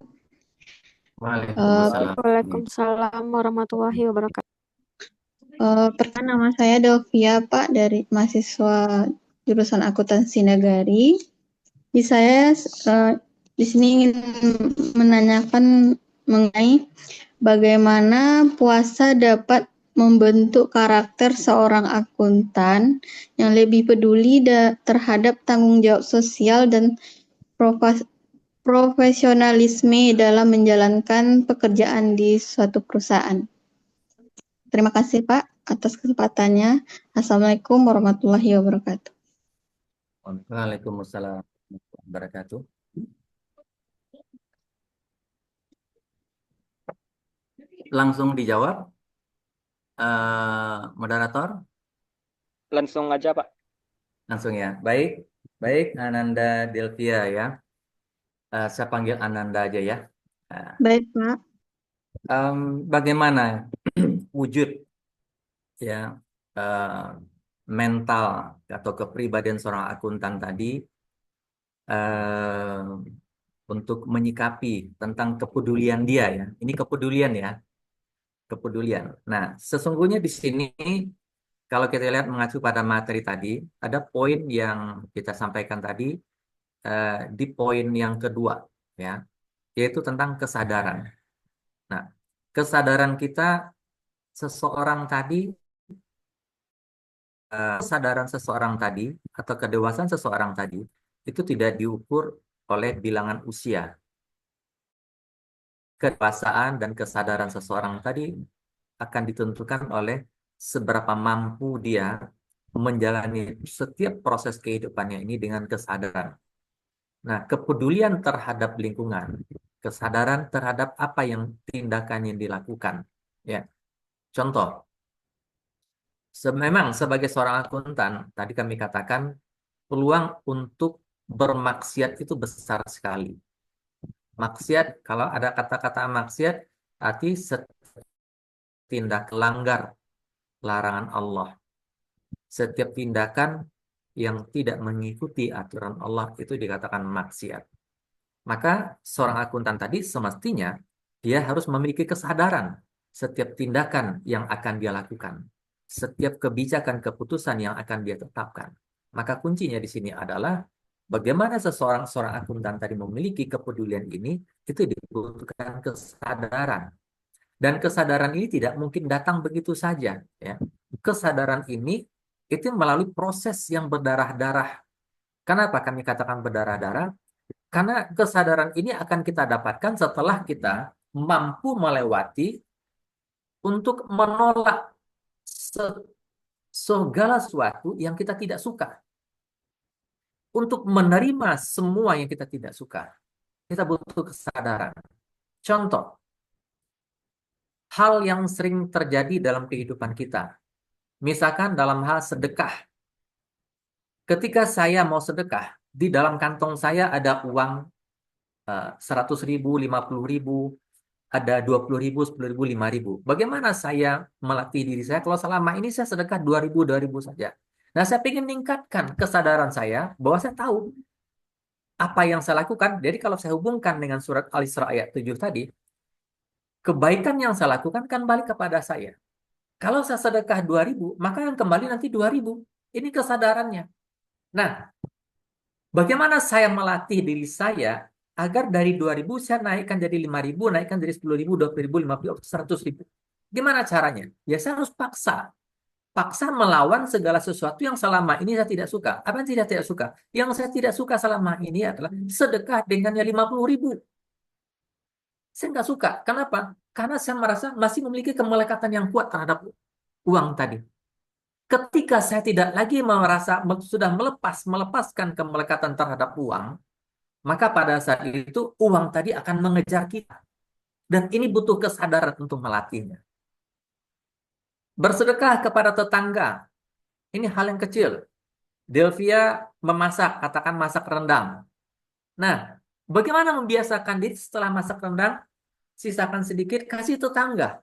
Waalaikumsalam. Waalaikumsalam warahmatullahi wabarakatuh. Pertama, nama saya Delvia, Pak, dari mahasiswa jurusan akuntansi nagari. Di saya di sini ingin menanyakan mengenai bagaimana puasa dapat membentuk karakter seorang akuntan yang lebih peduli terhadap tanggung jawab sosial dan profesionalisme dalam menjalankan pekerjaan di suatu perusahaan. Terima kasih Pak atas kesempatannya. Assalamualaikum warahmatullahi wabarakatuh. Waalaikumsalam warahmatullahi wabarakatuh. Langsung dijawab, moderator. Langsung aja Pak. Langsung ya. Baik, baik Ananda Delvia ya. Saya panggil Ananda aja ya. Baik Pak. Bagaimana wujud ya mental atau kepribadian seorang akuntan tadi untuk menyikapi tentang kepedulian dia ya. Ini kepedulian ya. Kepedulian. Nah, sesungguhnya di sini kalau kita lihat mengacu pada materi tadi, ada poin yang kita sampaikan tadi di poin yang kedua ya, yaitu tentang kesadaran. Nah, kesadaran kita seseorang tadi kesadaran seseorang tadi atau kedewasaan seseorang tadi itu tidak diukur oleh bilangan usia. Kedewasaan dan kesadaran seseorang tadi akan ditentukan oleh seberapa mampu dia menjalani setiap proses kehidupannya ini dengan kesadaran. Nah, kepedulian terhadap lingkungan, kesadaran terhadap apa yang tindakan yang dilakukan. Ya, contoh, memang sebagai seorang akuntan, tadi kami katakan peluang untuk bermaksiat itu besar sekali. Maksiat, kalau ada kata-kata maksiat, arti tindak langgar larangan Allah. Setiap tindakan yang tidak mengikuti aturan Allah itu dikatakan maksiat. Maka seorang akuntan tadi semestinya dia harus memiliki kesadaran setiap tindakan yang akan dia lakukan, setiap kebijakan keputusan yang akan dia tetapkan. Maka kuncinya di sini adalah bagaimana seorang akuntan tadi memiliki kepedulian ini, itu dibutuhkan kesadaran. Dan kesadaran ini tidak mungkin datang begitu saja. Ya. Kesadaran ini itu melalui proses yang berdarah-darah. Kenapa kami katakan berdarah-darah? Karena kesadaran ini akan kita dapatkan setelah kita mampu melewati untuk menolak segala sesuatu yang kita tidak suka. Untuk menerima semua yang kita tidak suka. Kita butuh kesadaran. Contoh, hal yang sering terjadi dalam kehidupan kita. Misalkan dalam hal sedekah. Ketika saya mau sedekah, di dalam kantong saya ada uang 100.000, 50.000, ada 20.000, 10.000, 5.000. Bagaimana saya melatih diri saya kalau selama ini saya sedekah 2.000, 2.000 saja. Nah, saya ingin meningkatkan kesadaran saya bahwa saya tahu apa yang saya lakukan. Jadi kalau saya hubungkan dengan surat Al-Isra ayat 7 tadi, kebaikan yang saya lakukan kan balik kepada saya. Kalau saya sedekah 2.000, maka yang kembali nanti 2.000. Ini kesadarannya. Nah, bagaimana saya melatih diri saya agar dari 2.000 saya naikkan jadi 5.000, naikkan jadi 10.000, 20.000, 50.000, 100.000. Gimana caranya? Ya saya harus paksa. Paksa melawan segala sesuatu yang selama ini saya tidak suka. Apa yang tidak suka? Yang saya tidak suka selama ini adalah sedekah dengannya 50.000. Saya nggak suka. Kenapa? Karena saya merasa masih memiliki kemelekatan yang kuat terhadap uang tadi. Ketika saya tidak lagi merasa sudah melepaskan kemelekatan terhadap uang, maka pada saat itu uang tadi akan mengejar kita. Dan ini butuh kesadaran untuk melatihnya. Bersedekah kepada tetangga. Ini hal yang kecil. Delvia memasak, katakan masak rendang. Nah, bagaimana membiasakan diri setelah masak rendang? Sisakan sedikit, kasih tetangga.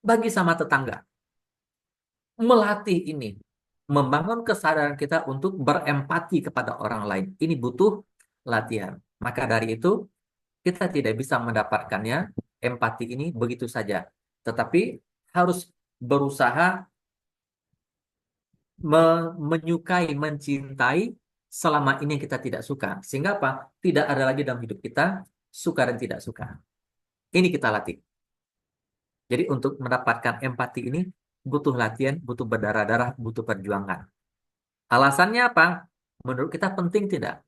Bagi sama tetangga. Melatih ini. Membangun kesadaran kita untuk berempati kepada orang lain. Ini butuh latihan. Maka dari itu, kita tidak bisa mendapatkannya, empati ini begitu saja. Tetapi harus berusaha menyukai, mencintai selama ini yang kita tidak suka. Sehingga apa? Tidak ada lagi dalam hidup kita suka dan tidak suka. Ini kita latih. Jadi untuk mendapatkan empati ini butuh latihan, butuh berdarah-darah, butuh perjuangan. Alasannya apa? Menurut kita penting tidak?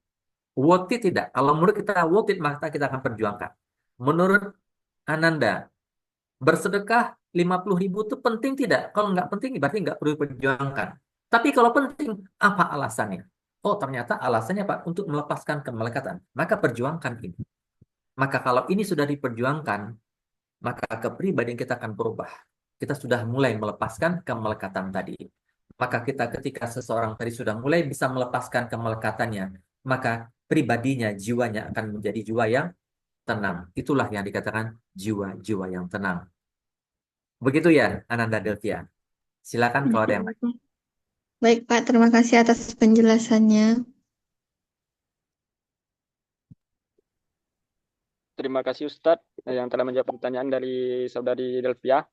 Worth it tidak? Kalau menurut kita worth it, maka kita akan perjuangkan. Menurut Ananda, bersedekah 50.000 itu penting tidak? Kalau nggak penting, berarti nggak perlu perjuangkan. Tapi kalau penting, apa alasannya? Oh, ternyata alasannya Pak, untuk melepaskan kemelekatan. Maka perjuangkan ini. Maka kalau ini sudah diperjuangkan, maka kepribadian kita akan berubah. Kita sudah mulai melepaskan kemelekatan tadi. Maka kita ketika seseorang tadi sudah mulai bisa melepaskan kemelekatannya, maka pribadinya, jiwanya akan menjadi jiwa yang tenang. Itulah yang dikatakan jiwa-jiwa yang tenang. Begitu ya, Ananda Delvia. Silakan kalau ada yang lain. Baik, Pak. Terima kasih atas penjelasannya. Terima kasih Ustadz yang telah menjawab pertanyaan dari Saudari Delvia.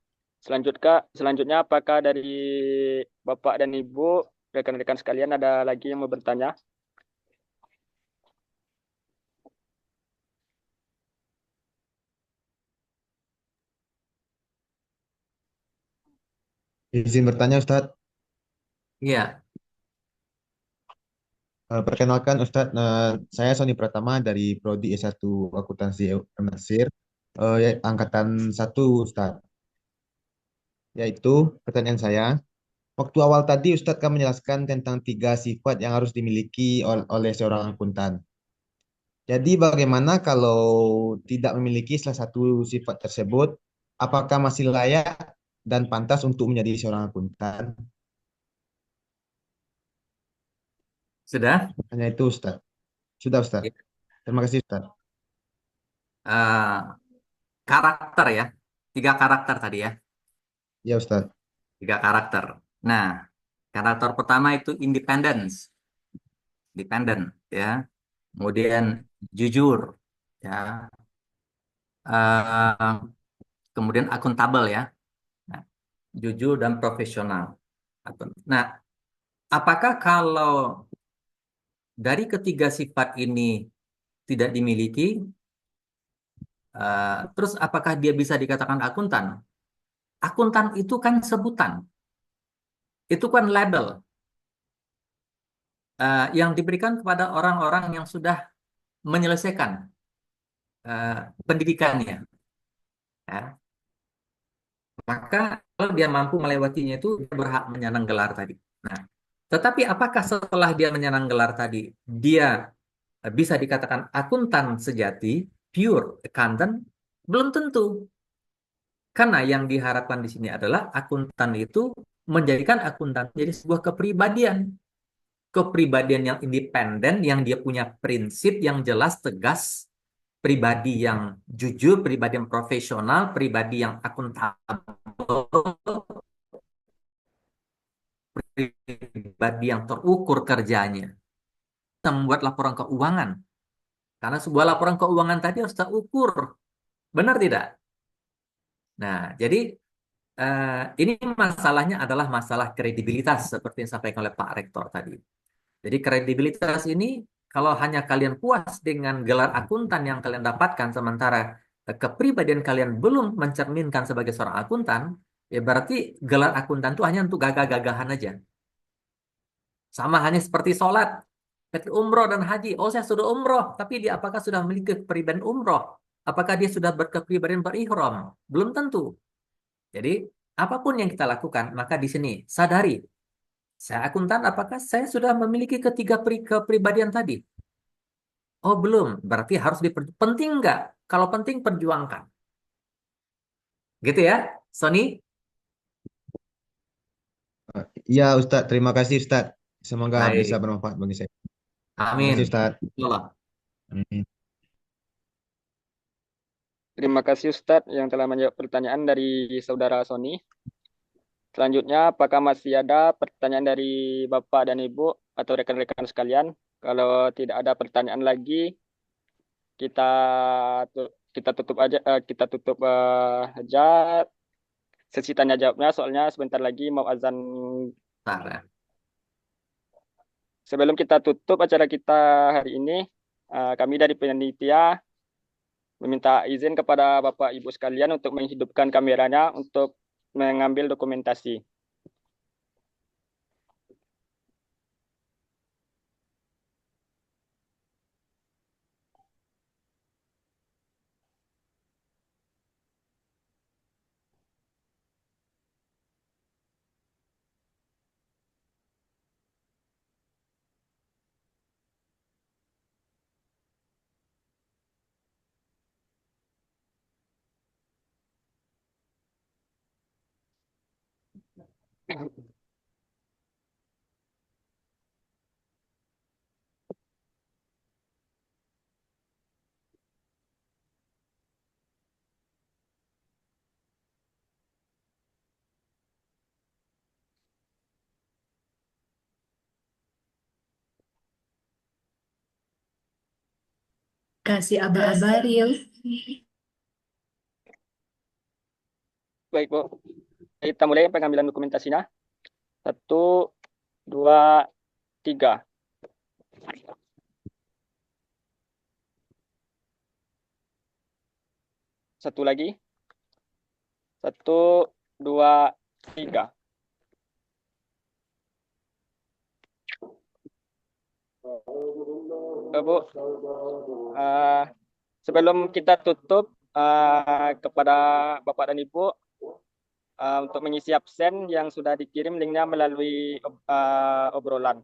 Selanjutnya apakah dari Bapak dan Ibu, rekan-rekan sekalian ada lagi yang mau bertanya? Izin bertanya Ustadz. Iya, Perkenalkan Ustadz, saya Sony Pratama dari Prodi S1 Akuntansi Mesir, angkatan 1 Ustadz. Yaitu pertanyaan saya, waktu awal tadi Ustadz kan menjelaskan tentang 3 sifat yang harus dimiliki oleh seorang akuntan. Jadi bagaimana kalau tidak memiliki salah satu sifat tersebut, apakah masih layak dan pantas untuk menjadi seorang akuntan? sudah. Hanya itu Ustadz. Sudah Ustadz. Ya. Terima kasih Ustadz. Karakter ya. 3 karakter tadi ya. Ya Ustadz. 3 karakter. Nah, karakter pertama itu independence. Independen ya. Kemudian jujur ya. Eh, kemudian akuntabel ya. Nah, jujur dan profesional. Nah, apakah kalau dari ketiga sifat ini tidak dimiliki, terus apakah dia bisa dikatakan akuntan? Akuntan itu kan sebutan, itu kan label yang diberikan kepada orang-orang yang sudah menyelesaikan pendidikannya. Ya. Maka kalau dia mampu melewatinya itu dia berhak menyandang gelar tadi. Nah, tetapi apakah setelah dia menyandang gelar tadi dia bisa dikatakan akuntan sejati, pure accountant? Belum tentu. Karena yang diharapkan di sini adalah akuntan itu menjadikan akuntan jadi sebuah kepribadian. Kepribadian yang independen, yang dia punya prinsip yang jelas, tegas, pribadi yang jujur, pribadi yang profesional, pribadi yang akuntabel, pribadi yang terukur kerjanya. Kita membuat laporan keuangan. Karena sebuah laporan keuangan tadi harus terukur. Benar tidak? Nah, jadi ini masalahnya adalah masalah kredibilitas seperti yang disampaikan oleh Pak Rektor tadi. Jadi kredibilitas ini kalau hanya kalian puas dengan gelar akuntan yang kalian dapatkan sementara kepribadian kalian belum mencerminkan sebagai seorang akuntan, ya berarti gelar akuntan itu hanya untuk gagah-gagahan aja. Sama hanya seperti sholat, seperti umroh dan haji. Oh, saya sudah umroh, tapi dia apakah sudah memiliki kepribadian umroh? Apakah dia sudah berkepribadian berihram? Belum tentu. Jadi, apapun yang kita lakukan, maka di sini sadari, saya akuntan, apakah saya sudah memiliki ketiga kepribadian tadi? Oh, belum. Berarti harus penting nggak? Kalau penting, perjuangkan. Gitu ya, Sony? Iya, Ustadz. Terima kasih, Ustadz. Semoga bisa Baik. bermanfaat bagi saya. Terima Amin. kasih, Ustadz. Allah. Amin. Terima kasih Ustadz yang telah menjawab pertanyaan dari saudara Sony. Selanjutnya, apakah masih ada pertanyaan dari Bapak dan Ibu atau rekan-rekan sekalian? Kalau tidak ada pertanyaan lagi, kita kita tutup aja sesi tanya jawabnya. Soalnya sebentar lagi mau azan. Bentar, ya. Sebelum kita tutup acara kita hari ini, kami dari panitia meminta izin kepada Bapak Ibu sekalian untuk menghidupkan kameranya untuk mengambil dokumentasi. Kasih aba-aba, Ril. Baik, Bu. Kita mulai pengambilan dokumentasinya. 1, 2, 3. Satu lagi. 1, 2, 3. Bu, sebelum kita tutup, kepada Bapak dan Ibu, untuk mengisi absen yang sudah dikirim linknya melalui obrolan.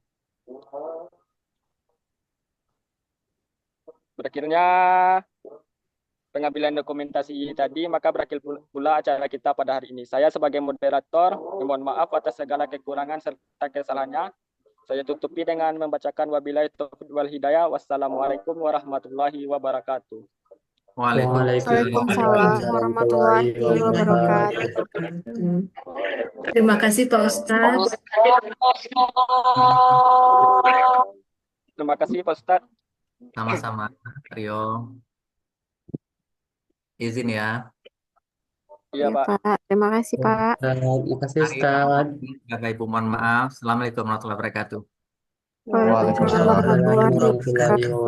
Berakhirnya pengambilan dokumentasi tadi, maka berakhir pula acara kita pada hari ini. Saya sebagai moderator, mohon maaf atas segala kekurangan serta kesalahannya. Saya tutupi dengan membacakan wabillahi taufiq wal hidayah. Wassalamualaikum warahmatullahi wabarakatuh. Waalaikumsalam warahmatullahi wabarakatuh. Terima kasih Pak Ustadz. Terima kasih Pak Ustadz. Sama-sama, Rio. Izin ya. Iya, Pak. Pak. Terima kasih, Pak. Terima kasih, Mari, Ustaz. Bapak Ibu mohon maaf. Assalamualaikum warahmatullahi wabarakatuh. Waalaikumsalam warahmatullahi wabarakatuh. Warahmatullahi wabarakatuh.